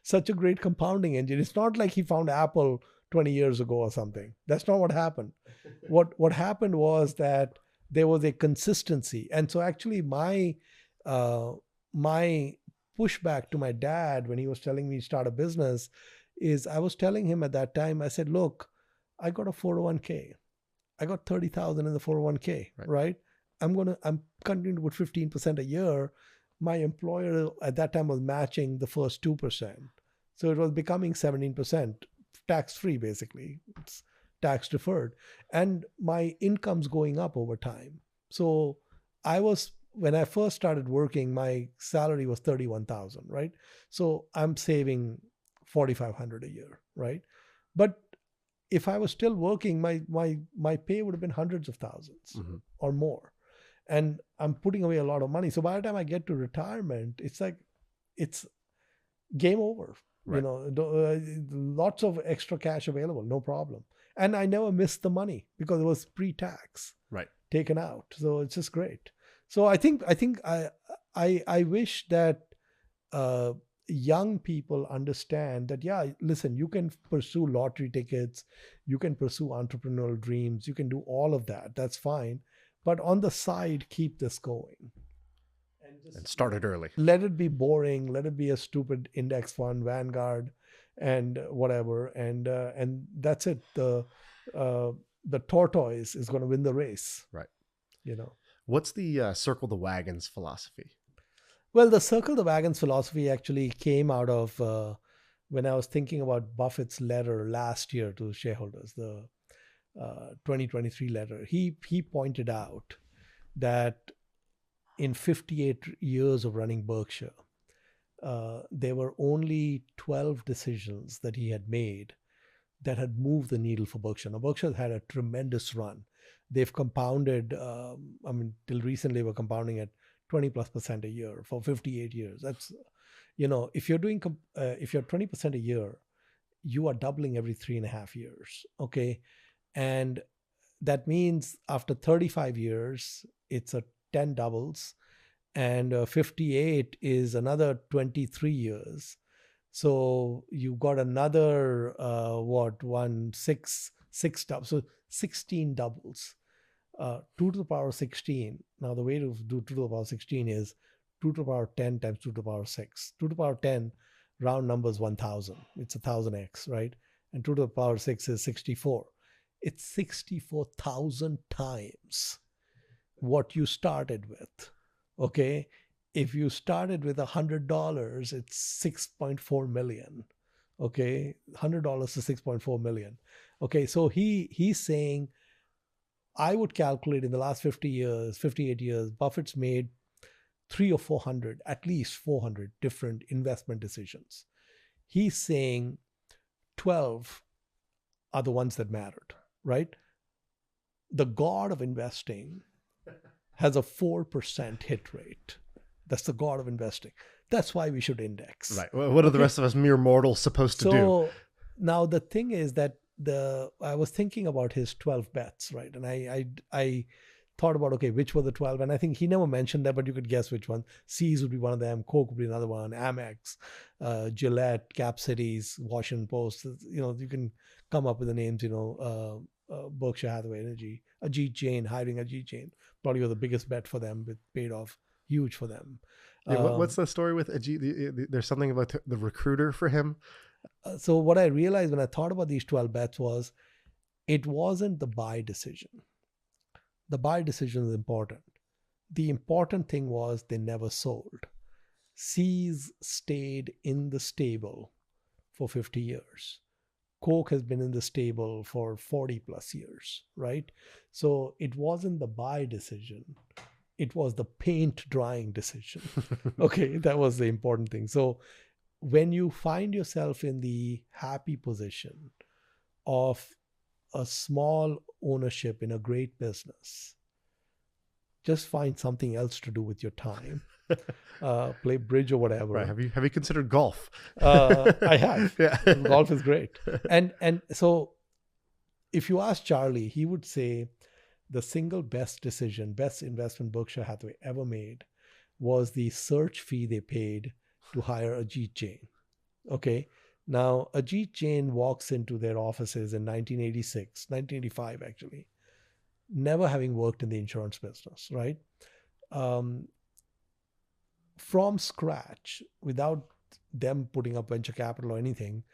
such a great compounding engine. It's not like he found Apple 20 years ago or something. That's not what happened. What happened was that there was a consistency. And so actually my pushback to my dad when he was telling me to start a business is I was telling him at that time, I said, look, I got a 401k. I got 30,000 in the 401k, right? I'm continuing to put 15% a year. My employer at that time was matching the first 2%. So it was becoming 17%, tax-free basically. It's tax deferred. And my income's going up over time. So I was when I first started working, my salary was 31,000, right? So I'm saving 4,500 a year, right? But if I was still working, my pay would have been hundreds of thousands or more. And I'm putting away a lot of money. So by the time I get to retirement, it's like, it's game over. Right. You know, lots of extra cash available, no problem. And I never missed the money because it was pre-tax, Right. taken out. So it's just great. So I think I wish that young people understand that, yeah, listen, you can pursue lottery tickets, you can pursue entrepreneurial dreams, you can do all of that. That's fine. But on the side, keep this going. And started early. Let it be boring. Let it be a stupid index fund, Vanguard, and whatever. And that's it. The tortoise is going to win the race. Right. You know. What's the circle the wagons philosophy? Well, the circle the wagons philosophy actually came out of when I was thinking about Buffett's letter last year to shareholders, the 2023 letter. He pointed out that in 58 years of running Berkshire, there were only 12 decisions that he had made that had moved the needle for Berkshire. Now, Berkshire had a tremendous run. They've compounded, till recently we're compounding at 20+% a year for 58 years. That's, if you're doing, if you're 20% a year, you are doubling every 3.5 years. Okay. And that means after 35 years, it's a 10 doubles, and 58 is another 23 years. So you've got another, six doubles. So 16 doubles. 2 to the power 16. Now, the way to do 2 to the power 16 is 2 to the power 10 times 2 to the power 6. 2 to the power 10, round numbers 1,000. It's 1,000x, right? And 2 to the power 6 is 64. It's 64,000 times what you started with. Okay. If you started with $100, it's 6.4 million. Okay. $100 to 6.4 million. Okay. So he's saying, I would calculate in the last 58 years, Buffett's made 300 or 400, at least 400 different investment decisions. He's saying 12 are the ones that mattered, right? The god of investing has a 4% hit rate. That's the god of investing. That's why we should index. Right. What are the rest of us mere mortals supposed to do? So now the thing is that I was thinking about his 12 bets, right? And I thought about, okay, which were the 12? And I think he never mentioned that, but you could guess which one. C's would be one of them. Coke would be another one. Amex, Gillette, Cap Cities, Washington Post. You can come up with the names, Berkshire Hathaway Energy, Ajit Jain, hiring Ajit Jain. Probably was the biggest bet for them. It paid off huge for them. Yeah, what's the story with Ajit? There's something about the recruiter for him. So what I realized when I thought about these 12 bets was it wasn't the buy decision. The buy decision is important. The important thing was they never sold. C's stayed in the stable for 50 years. Coke has been in the stable for 40 plus years, right? So it wasn't the buy decision. It was the paint drying decision. Okay, that was the important thing. So when you find yourself in the happy position of a small ownership in a great business, just find something else to do with your time. Play bridge or whatever. Right. Have you considered golf? I have. Yeah. Golf is great. And so if you ask Charlie, he would say the single best investment Berkshire Hathaway ever made was the search fee they paid to hire Ajit Jain. Okay. Now, Ajit Jain walks into their offices in 1985, actually, never having worked in the insurance business, right? From scratch, without them putting up venture capital or anything,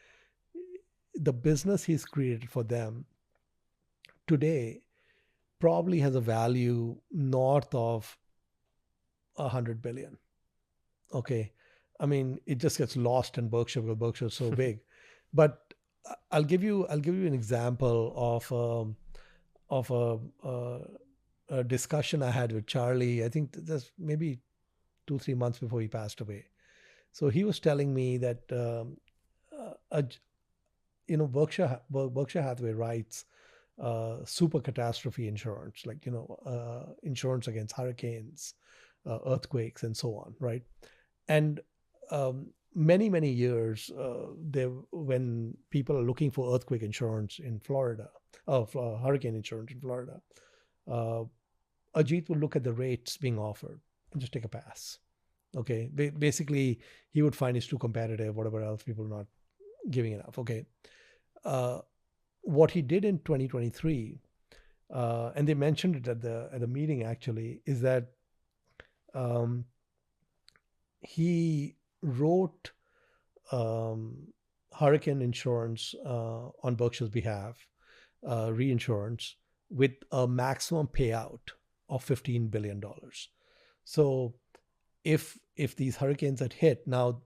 the business he's created for them today probably has a value north of 100 billion. Okay. I mean, it just gets lost in Berkshire because Berkshire is so big. But I'll give you an example of a a discussion I had with Charlie. I think that's maybe 2-3 months before he passed away. So he was telling me that Berkshire Hathaway writes super catastrophe insurance, like insurance against hurricanes, earthquakes, and so on, right? And many years when people are looking for earthquake insurance in Florida, hurricane insurance in Florida, Ajit would look at the rates being offered and just take a pass. Okay, basically he would find it's too competitive, whatever else, people are not giving enough. Okay, what he did in 2023, and they mentioned it at the meeting actually, is that he wrote hurricane insurance on Berkshire's behalf, reinsurance, with a maximum payout of $15 billion. So if these hurricanes had hit, now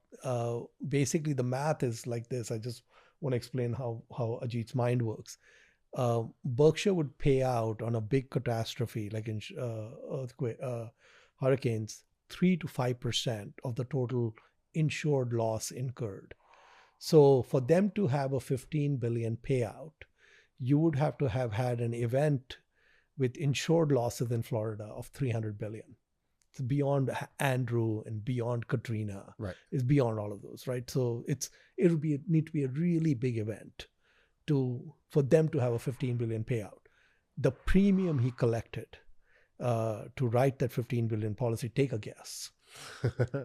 basically the math is like this. I just want to explain how Ajit's mind works. Berkshire would pay out on a big catastrophe like in earthquake, hurricanes, 3 to 5% of the total insured loss incurred. So for them to have a 15 billion payout, you would have to have had an event with insured losses in Florida of 300 billion. It's beyond Andrew and beyond Katrina. Right. It's beyond all of those, right? So it'll need to be a really big event for them to have a 15 billion payout. The premium he collected to write that 15 billion policy, take a guess.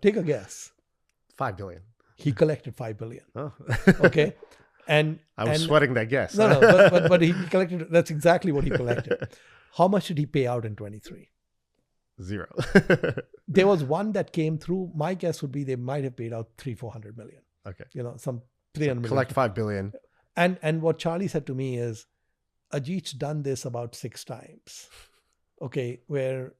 Take a guess. 5 billion. He collected 5 billion. Oh. Okay. And I was sweating that guess. No, but he collected, that's exactly what he collected. How much did he pay out in 23? 0. There was one that came through. My guess would be they might have paid out 300-400 million. Okay. Some 300 million. Collect 5 billion. And what Charlie said to me is, Ajit's done this about 6 times. Okay, where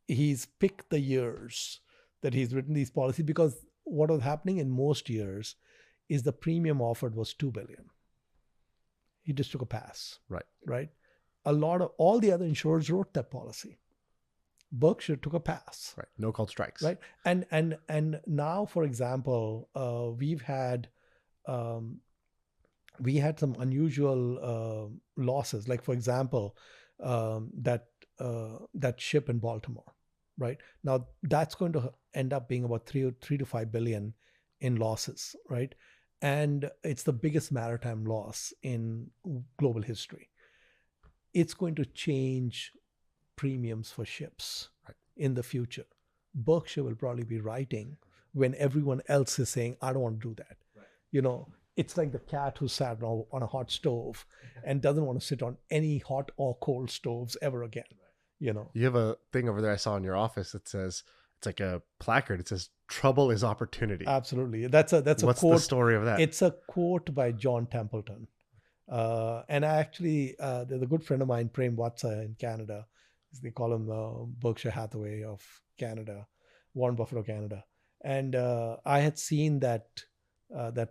he's picked the years that he's written these policies, because what was happening in most years is the premium offered was 2 billion. He just took a pass. Right. All the other insurers wrote that policy. Berkshire took a pass. Right. No called strikes. Right. And now, for example, we had some unusual losses. Like, for example, that ship in Baltimore. Right. Now that's going to end up being about 3 to 5 billion in losses. Right. And it's the biggest maritime loss in global history. It's going to change premiums for ships in the future. Berkshire will probably be writing when everyone else is saying, I don't want to do that. Right. It's like the cat who sat on a hot stove and doesn't want to sit on any hot or cold stoves ever again. Right. You have a thing over there I saw in your office that says, it's like a placard. It says, trouble is opportunity. Absolutely. That's a What's quote. the story of that? It's a quote by John Templeton. And I actually, there's a good friend of mine, Prem Watsa in Canada. They call him Berkshire Hathaway of Canada, Warren Buffett of Canada. And I had seen that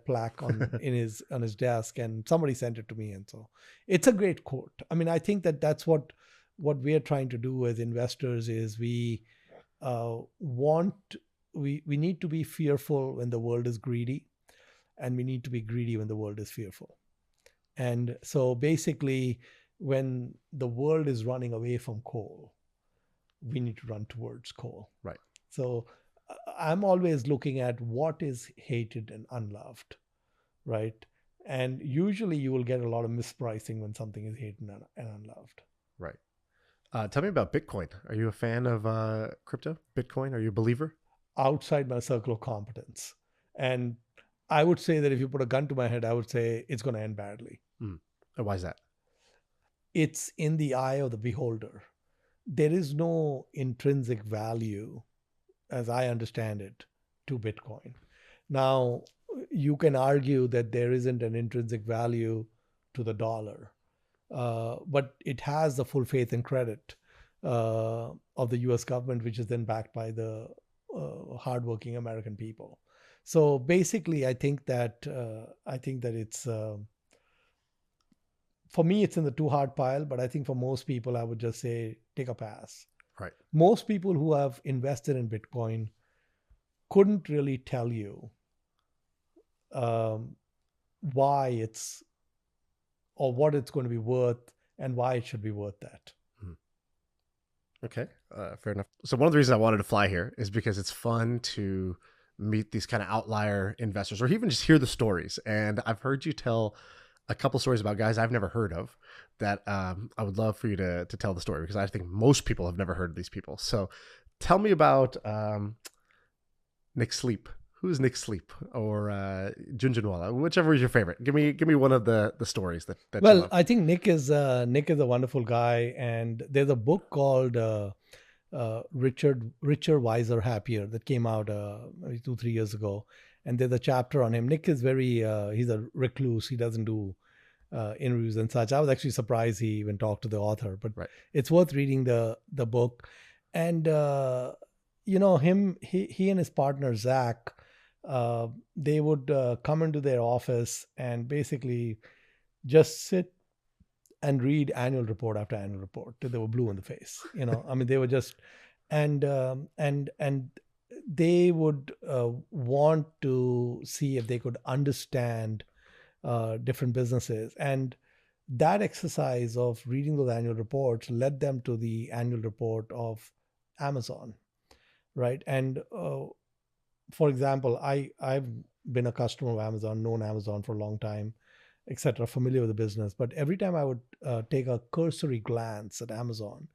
plaque on his desk, and somebody sent it to me. And so it's a great quote. I mean, I think that's what we're trying to do as investors is we need to be fearful when the world is greedy, and we need to be greedy when the world is fearful. And so basically, when the world is running away from coal, we need to run towards coal. Right. So I'm always looking at what is hated and unloved, right? And usually you will get a lot of mispricing when something is hated and unloved. Right. Tell me about Bitcoin. Are you a fan of crypto? Bitcoin? Are you a believer? Outside my circle of competence. And I would say that if you put a gun to my head, I would say it's going to end badly. Why is that? It's in the eye of the beholder. There is no intrinsic value, as I understand it, to Bitcoin. Now, you can argue that there isn't an intrinsic value to the dollar, but it has the full faith and credit of the US government, which is then backed by the hardworking American people. So basically, I think that it's for me, it's in the too hard pile, but I think for most people, I would just say take a pass. Right. Most people who have invested in Bitcoin couldn't really tell you why it's or what it's going to be worth and why it should be worth that. Okay, fair enough. So one of the reasons I wanted to fly here is because it's fun to meet these kind of outlier investors or even just hear the stories. And I've heard you tell a couple stories about guys I've never heard of that I would love for you to tell the story, because I think most people have never heard of these people. So tell me about Nick Sleep. Who's Nick Sleep or Junjunwala, whichever is your favorite. Give me one of the stories that you love. I think Nick is a wonderful guy, and there's a book called Richer, Wiser, Happier that came out maybe 2-3 years ago, and there's a chapter on him. Nick is very he's a recluse. He doesn't do interviews and such. I was actually surprised he even talked to the author, but Right. It's worth reading the book. And he and his partner Zach, they would come into their office and basically just sit and read annual report after annual report till they were blue in the face. I mean, they were just, and they would want to see if they could understand different businesses. And that exercise of reading those annual reports led them to the annual report of Amazon, right? And for example, I've been a customer of Amazon, known Amazon for a long time, etc., familiar with the business. But every time I would take a cursory glance at Amazon,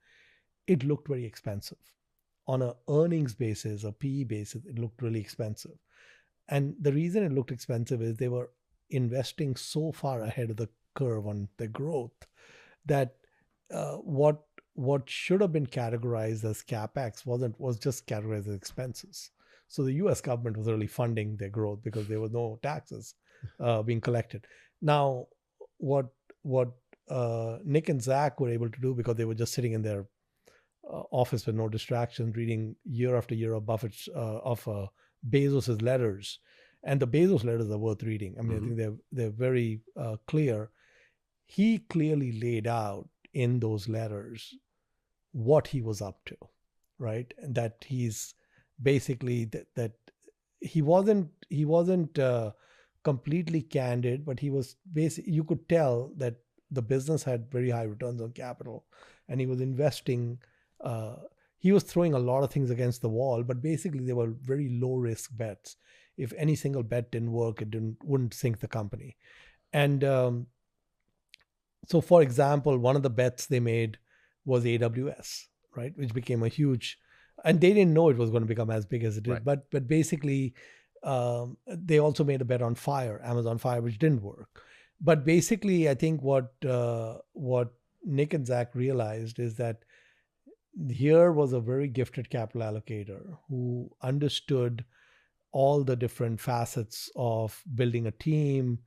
it looked very expensive. On an earnings basis, a PE basis, it looked really expensive. And the reason it looked expensive is they were investing so far ahead of the curve on their growth that what should have been categorized as capex was just categorized as expenses. So the U.S. government was really funding their growth because there were no taxes being collected. Now, what Nick and Zach were able to do, because they were just sitting in their office with no distractions, reading year after year of Buffett's Bezos's letters, and the Bezos letters are worth reading. I mean, I think they're very clear. He clearly laid out in those letters what he was up to, right? And that he's basically that he wasn't completely candid, but he was basically, you could tell that the business had very high returns on capital, and he was investing. He was throwing a lot of things against the wall, but basically they were very low risk bets. If any single bet didn't work, it wouldn't sink the company. And so, for example, one of the bets they made was AWS, right, which became a huge, and they didn't know it was going to become as big as it did. Right. But basically, they also made a bet on Amazon Fire, which didn't work. But basically, I think what Nick and Zach realized is that here was a very gifted capital allocator who understood all the different facets of building a team,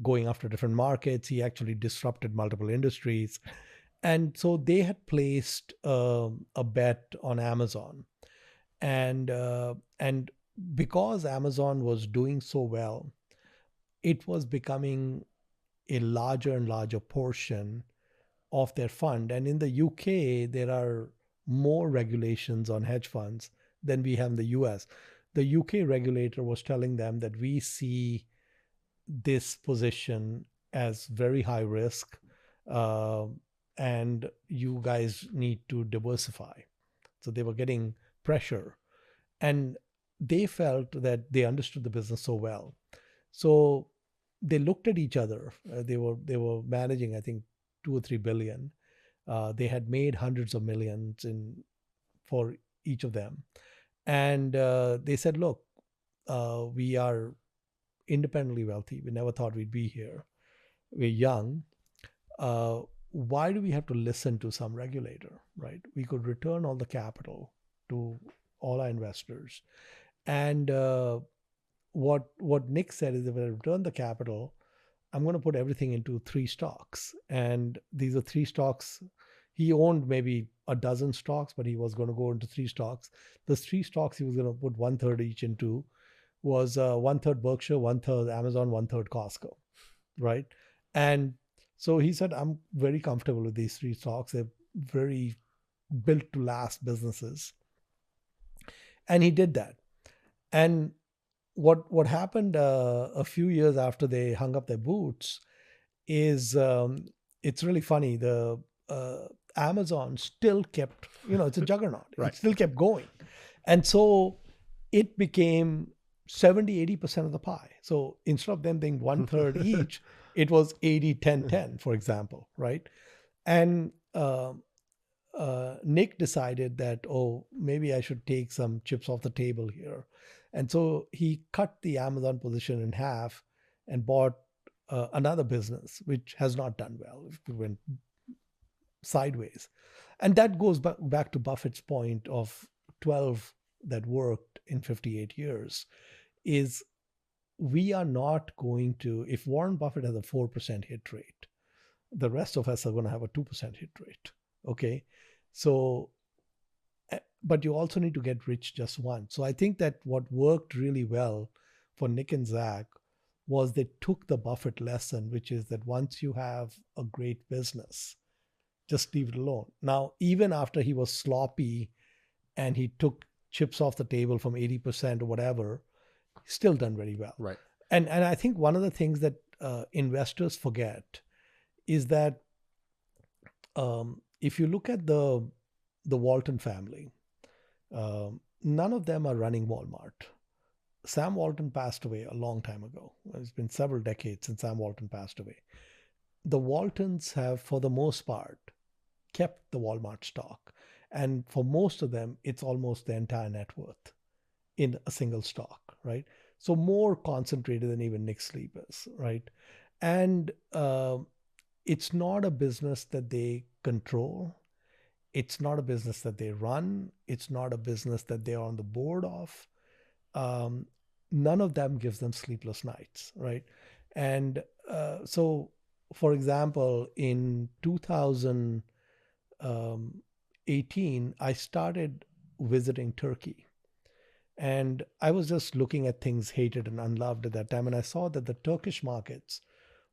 going after different markets. He actually disrupted multiple industries. And so they had placed a bet on Amazon. And because Amazon was doing so well, it was becoming a larger and larger portion of their fund. And in the UK, there are more regulations on hedge funds than we have in the US. The UK regulator was telling them that we see this position as very high risk, and you guys need to diversify. So they were getting pressure, and they felt that they understood the business so well. So they looked at each other. They were managing, I think, 2 or 3 billion. They had made hundreds of millions for each of them. And they said, look, we are independently wealthy. We never thought we'd be here. We're young. Why do we have to listen to some regulator, right? We could return all the capital to all our investors. And what Nick said is, if I return the capital, I'm going to put everything into 3 stocks. And these are 3 stocks. He owned maybe a dozen stocks, but he was going to go into 3 stocks. The 3 stocks he was going to put 1/3 each into was 1/3 Berkshire, 1/3 Amazon, 1/3 Costco, right? And So he said, I'm very comfortable with these three stocks. They're very built to last businesses. And he did that. And what happened a few years after they hung up their boots is it's really funny. The Amazon still kept, it's a juggernaut. Right. It still kept going. And so it became 70-80% of the pie. So instead of them being 1/3 each, it was 80-10-10, for example, right? And Nick decided that, maybe I should take some chips off the table here. And so he cut the Amazon position in half and bought another business, which has not done well. It went sideways. And that goes back to Buffett's point of 12 that worked in 58 years, is we are not going to, if Warren Buffett has a 4% hit rate, the rest of us are going to have a 2% hit rate. Okay. So, but you also need to get rich just once. So I think that what worked really well for Nick and Zach was they took the Buffett lesson, which is that once you have a great business, just leave it alone. Now, even after he was sloppy and he took chips off the table from 80% or whatever, he's still done very well. Right. And I think one of the things that investors forget is that if you look at the Walton family, none of them are running Walmart. Sam Walton passed away a long time ago. It's been several decades since Sam Walton passed away. The Waltons have, for the most part, kept the Walmart stock. And for most of them, it's almost the entire net worth in a single stock, right? So more concentrated than even Nick Sleep is, right? And it's not a business that they control. It's not a business that they run. It's not a business that they're on the board of. None of them gives them sleepless nights, right? And so, for example, in 2018, I started visiting Turkey. And I was just looking at things hated and unloved at that time. And I saw that the Turkish markets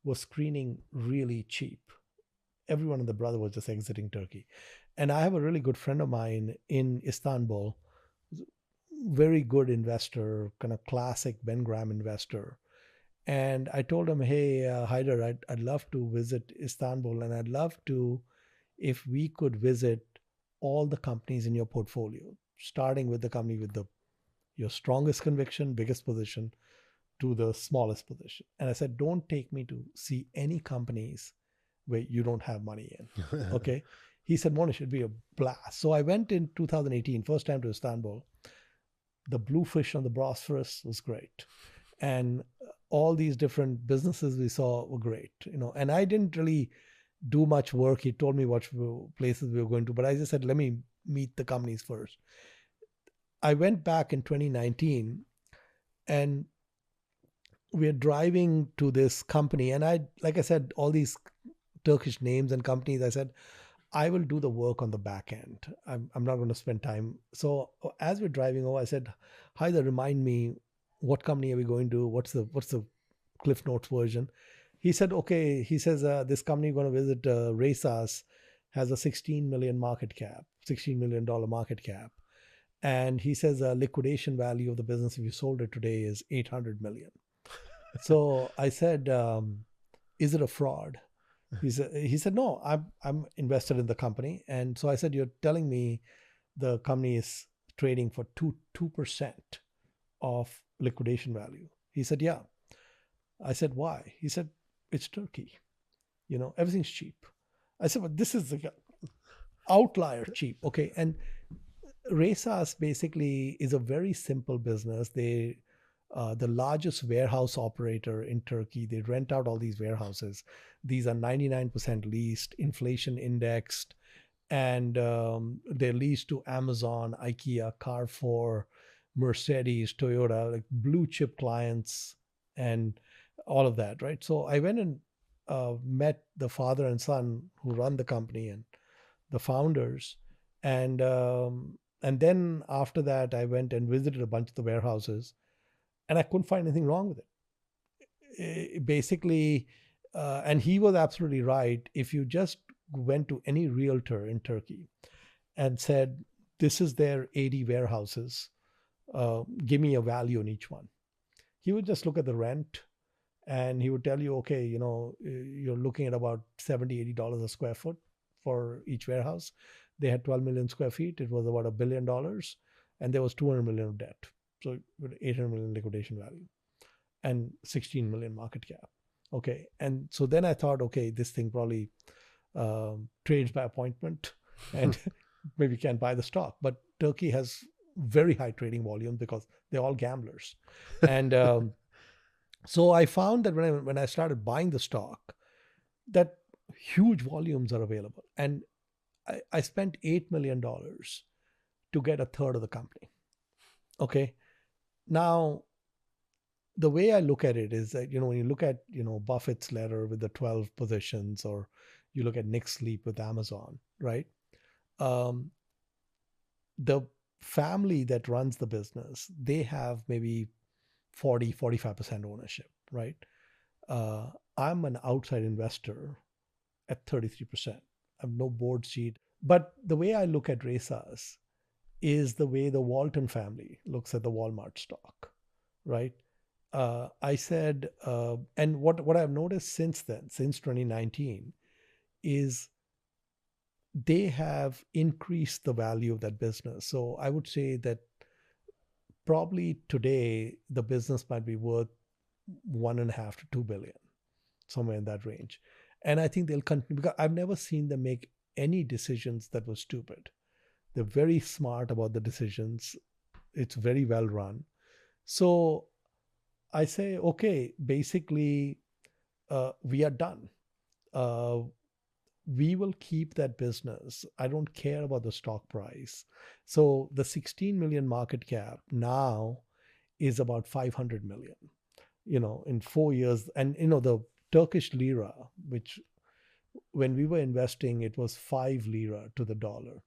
were screening really cheap. Everyone and the brother was just exiting Turkey. And I have a really good friend of mine in Istanbul, very good investor, kind of classic Ben Graham investor. And I told him, hey, Haider, I'd love to visit Istanbul. And I'd love to, if we could visit all the companies in your portfolio, starting with the company with your strongest conviction, biggest position, to the smallest position. And I said, don't take me to see any companies where you don't have money in. Okay. He said, Mohnish, it'd be a blast. So I went in 2018, first time to Istanbul. The bluefish on the Bosphorus was great. And all these different businesses we saw were great, and I didn't really do much work. He told me what places we were going to, but I just said, let me meet the companies first. I went back in 2019 and we're driving to this company. And like I said, all these Turkish names and companies, I said, I will do the work on the back end. I'm not going to spend time. So as we're driving over, I said, Haider, remind me, what company are we going to? What's the Cliff Notes version? He said, okay. He says, this company we're going to visit, Reysas, has a $16 million market cap. And he says liquidation value of the business, if you sold it today, is $800 million. So I said, is it a fraud? He said, no, I'm invested in the company. And so I said, you're telling me the company is trading for 2% of liquidation value? He said, yeah. I said, why? He said, it's Turkey. Everything's cheap. I said, but this is the outlier cheap. Okay. And Reysas basically is a very simple business. They the largest warehouse operator in Turkey. They rent out all these warehouses. These are 99% leased, inflation indexed, and they're leased to Amazon, IKEA, Carrefour, Mercedes, Toyota, like blue chip clients and all of that, right? So I went and met the father and son who run the company and the founders. And then after that, I went and visited a bunch of the warehouses. And I couldn't find anything wrong with it. Basically, and he was absolutely right. If you just went to any realtor in Turkey and said, this is their 80 warehouses, give me a value on each one, he would just look at the rent and he would tell you, okay, you're looking at about $70-$80 a square foot for each warehouse. They had 12 million square feet. It was about $1 billion, and there was 200 million of debt. So 800 million liquidation value and 16 million market cap. Okay. And so then I thought, okay, this thing probably trades by appointment and maybe can't buy the stock. But Turkey has very high trading volume because they're all gamblers. And so I found that when I started buying the stock, that huge volumes are available. And I spent $8 million to get a third of the company. Okay. Now, the way I look at it is that, when you look at, Buffett's letter with the 12 positions, or you look at Nick Sleep with Amazon, right? The family that runs the business, they have maybe 40-45% ownership, right? I'm an outside investor at 33%. I have no board seat. But the way I look at Reysas is the way the Walton family looks at the Walmart stock, right? I said, and what I've noticed since then, since 2019, is they have increased the value of that business. So I would say that probably today the business might be worth 1.5 to 2 billion, somewhere in that range. And I think they'll continue, because I've never seen them make any decisions that were stupid. They're very smart about the decisions. It's very well run. So I say, okay, basically, we are done. We will keep that business. I don't care about the stock price. So the 16 million market cap now is about 500 million, in 4 years. And, the Turkish lira, which when we were investing, it was 5 lira to the dollar.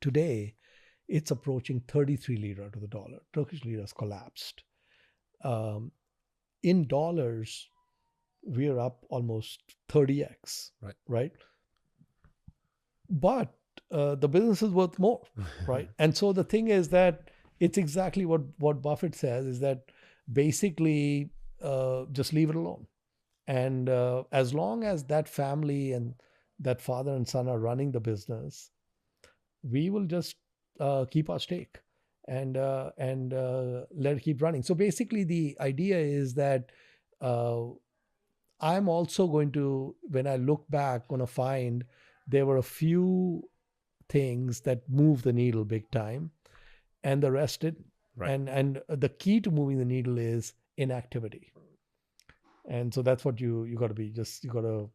Today, it's approaching 33 lira to the dollar. Turkish lira has collapsed. In dollars, we're up almost 30x, right? But the business is worth more, right? And so the thing is that it's exactly what Buffett says, is that basically just leave it alone. And as long as that family and that father and son are running the business, we will just keep our stake and let it keep running. So basically the idea is that I'm also going to, when I look back, going to find there were a few things that moved the needle big time, and the rest didn't. Right. And the key to moving the needle is inactivity. And so that's what you got to be. You got to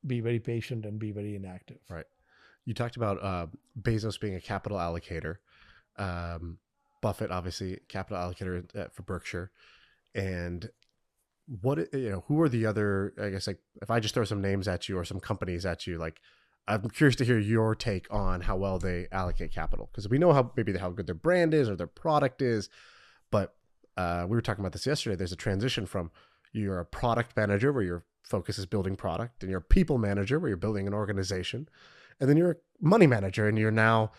be very patient and be very inactive. Right. You talked about Bezos being a capital allocator. Buffett, obviously, capital allocator for Berkshire. And who are the other, I guess, like, if I just throw some names at you or some companies at you, like, I'm curious to hear your take on how well they allocate capital. Because we know how good their brand is or their product is. But we were talking about this yesterday. There's a transition from, you're a product manager where your focus is building product, and you're a people manager where you're building an organization. And then you're a money manager, and you're now,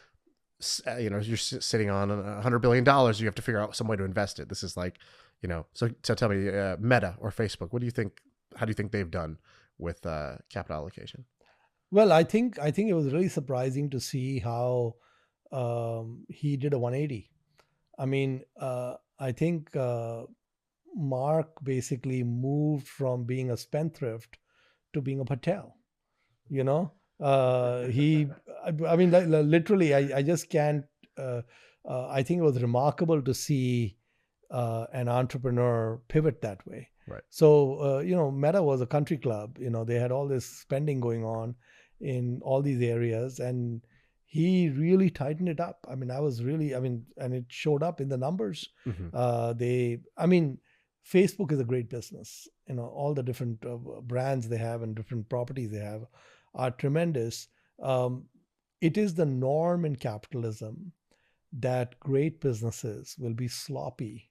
you're sitting on $100 billion. You have to figure out some way to invest it. This is like, so tell me, Meta or Facebook, what do you think? How do you think they've done with capital allocation? Well, I think it was really surprising to see how he did a 180. I mean, I think Mark basically moved from being a spendthrift to being a Patel. Literally, I just can't. I think it was remarkable to see an entrepreneur pivot that way. Right. So, Meta was a country club. They had all this spending going on in all these areas, and he really tightened it up. And it showed up in the numbers. Mm-hmm. Facebook is a great business. All the different brands they have and different properties they have are tremendous. It is the norm in capitalism that great businesses will be sloppy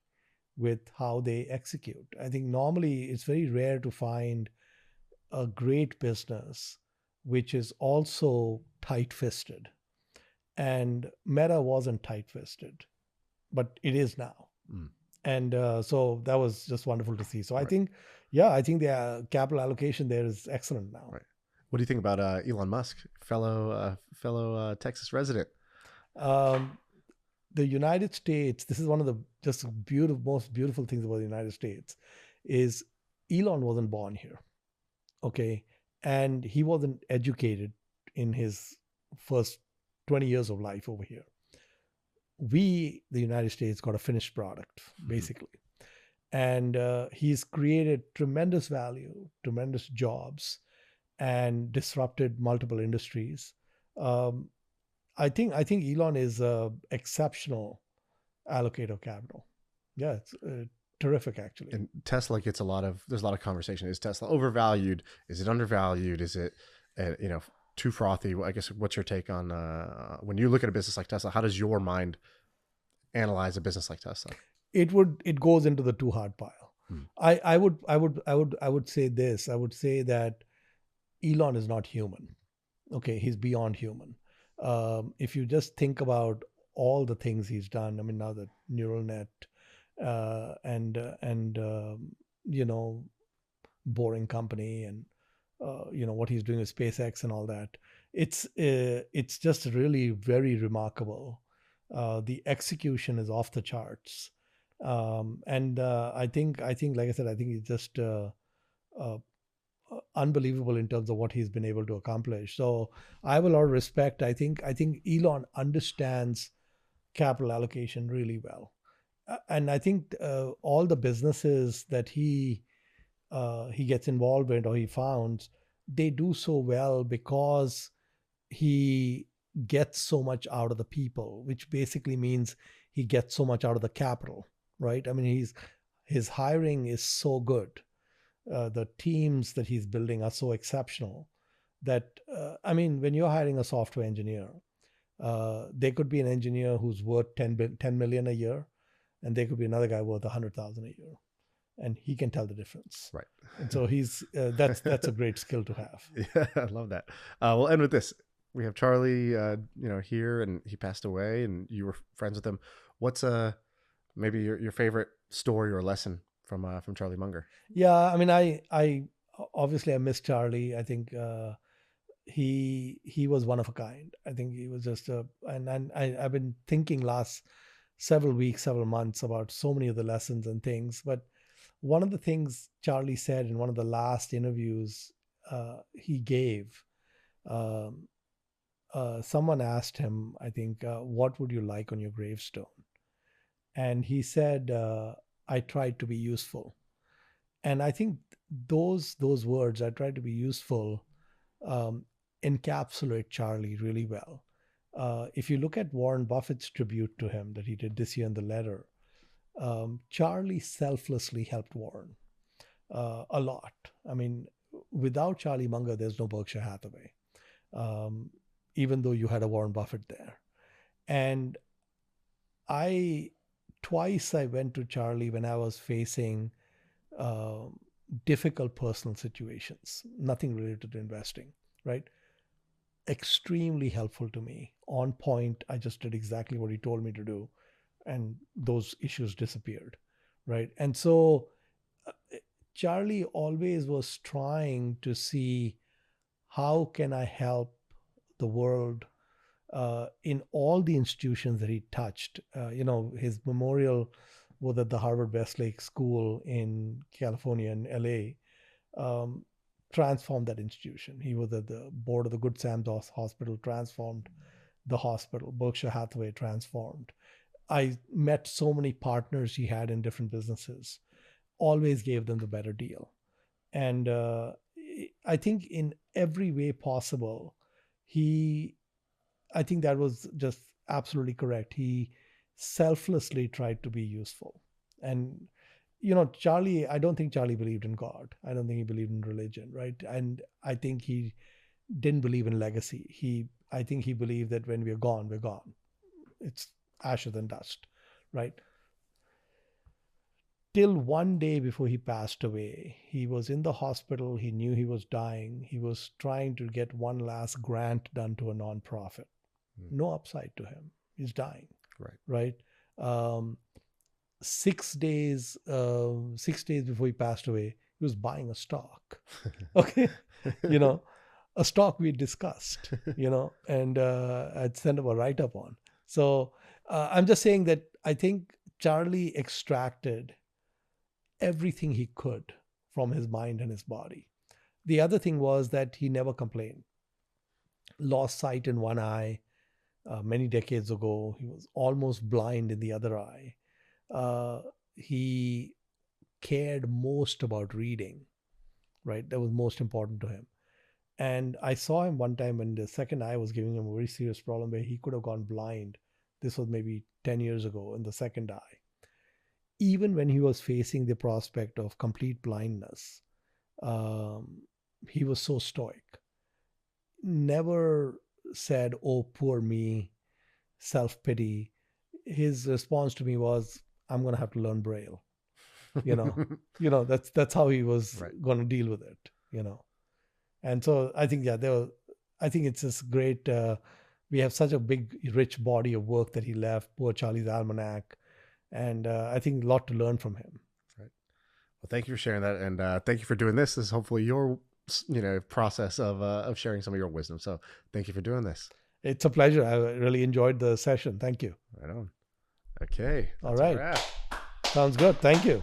with how they execute. I think normally it's very rare to find a great business, which is also tight-fisted. And Meta wasn't tight-fisted, but it is now. Mm. And so that was just wonderful to see. So I Right. think, I think the capital allocation there is excellent now. Right. What do you think about Elon Musk, fellow Texas resident? Um, the United States, this is one of the just most beautiful things about the United States, is Elon wasn't born here, okay, and he wasn't educated in his first 20 years of life over here. We, the United States, got a finished product basically, and he's created tremendous value, tremendous jobs, and disrupted multiple industries. Um, I think Elon is a exceptional allocator of capital. Yeah, it's terrific actually. And Tesla gets there's a lot of conversation. Is Tesla overvalued? Is it undervalued? Is it, too frothy? I guess, what's your take on when you look at a business like Tesla? How does your mind analyze a business like Tesla? It goes into the too hard pile. I would say this. I would say that Elon is not human. Okay, he's beyond human. If you just think about all the things he's done, I mean, now the neural net and Boring Company, and what he's doing with SpaceX and all that, it's just really very remarkable. The execution is off the charts, and I think, like I said, I think it's just unbelievable in terms of what he's been able to accomplish. So I have a lot of respect. I think Elon understands capital allocation really well, and I think all the businesses that he gets involved in or he founds, they do so well because he gets so much out of the people, which basically means he gets so much out of the capital, right? I mean, his hiring is so good. The teams that he's building are so exceptional that, I mean, when you're hiring a software engineer, there could be an engineer who's worth 10 million a year, and there could be another guy worth 100,000 a year, and he can tell the difference. Right. And so he's that's a great skill to have. Yeah, I love that. We'll end with this. We have Charlie, here, and he passed away, and you were friends with him. What's maybe your favorite story or lesson from Charlie Munger? Yeah, I mean, I obviously I miss Charlie. I think he was one of a kind. I think he was just and I've been thinking last several weeks, several months about so many of the lessons and things. But one of the things Charlie said in one of the last interviews he gave, someone asked him, I think, what would you like on your gravestone? And he said, I tried to be useful. And I think those words, I tried to be useful, encapsulate Charlie really well. If you look at Warren Buffett's tribute to him that he did this year in the letter, Charlie selflessly helped Warren a lot. I mean, without Charlie Munger, there's no Berkshire Hathaway, even though you had a Warren Buffett there. And twice I went to Charlie when I was facing difficult personal situations, nothing related to investing, right? Extremely helpful to me. On point, I just did exactly what he told me to do, and those issues disappeared, right? And so Charlie always was trying to see how can I help the world in all the institutions that he touched. His memorial was at the Harvard Westlake School in California and LA, transformed that institution. He was at the board of the Good Sam's Hospital, transformed the hospital. Berkshire Hathaway transformed. I met so many partners he had in different businesses, always gave them the better deal. And I think in every way possible, I think that was just absolutely correct. He selflessly tried to be useful. And, Charlie, I don't think Charlie believed in God. I don't think he believed in religion, right? And I think he didn't believe in legacy. I think he believed that when we're gone, we're gone. It's ashes and dust, right? till one day before he passed away. He was in the hospital. He knew he was dying. He was trying to get one last grant done to a nonprofit. No upside to him. He's dying. Right. 6 days before he passed away, he was buying a stock. Okay. A stock we discussed, and I'd sent him a write-up on. So I'm just saying that I think Charlie extracted everything he could from his mind and his body. The other thing was that he never complained. Lost sight in one eye many decades ago. He was almost blind in the other eye. He cared most about reading, right? That was most important to him. And I saw him one time when the second eye was giving him a very serious problem where he could have gone blind. This was maybe 10 years ago in the second eye. Even when he was facing the prospect of complete blindness, he was so stoic. Never said, "Oh, poor me," self-pity. His response to me was, "I'm going to have to learn Braille." That's how he was going to deal with it, And so I think, I think it's just great. We have such a big, rich body of work that he left, Poor Charlie's Almanac. And I think a lot to learn from him. Right. Well, thank you for sharing that. And thank you for doing this. This is hopefully your, process of sharing some of your wisdom. So thank you for doing this. It's a pleasure. I really enjoyed the session. Thank you. Right on. Okay. All right. Sounds good. Thank you.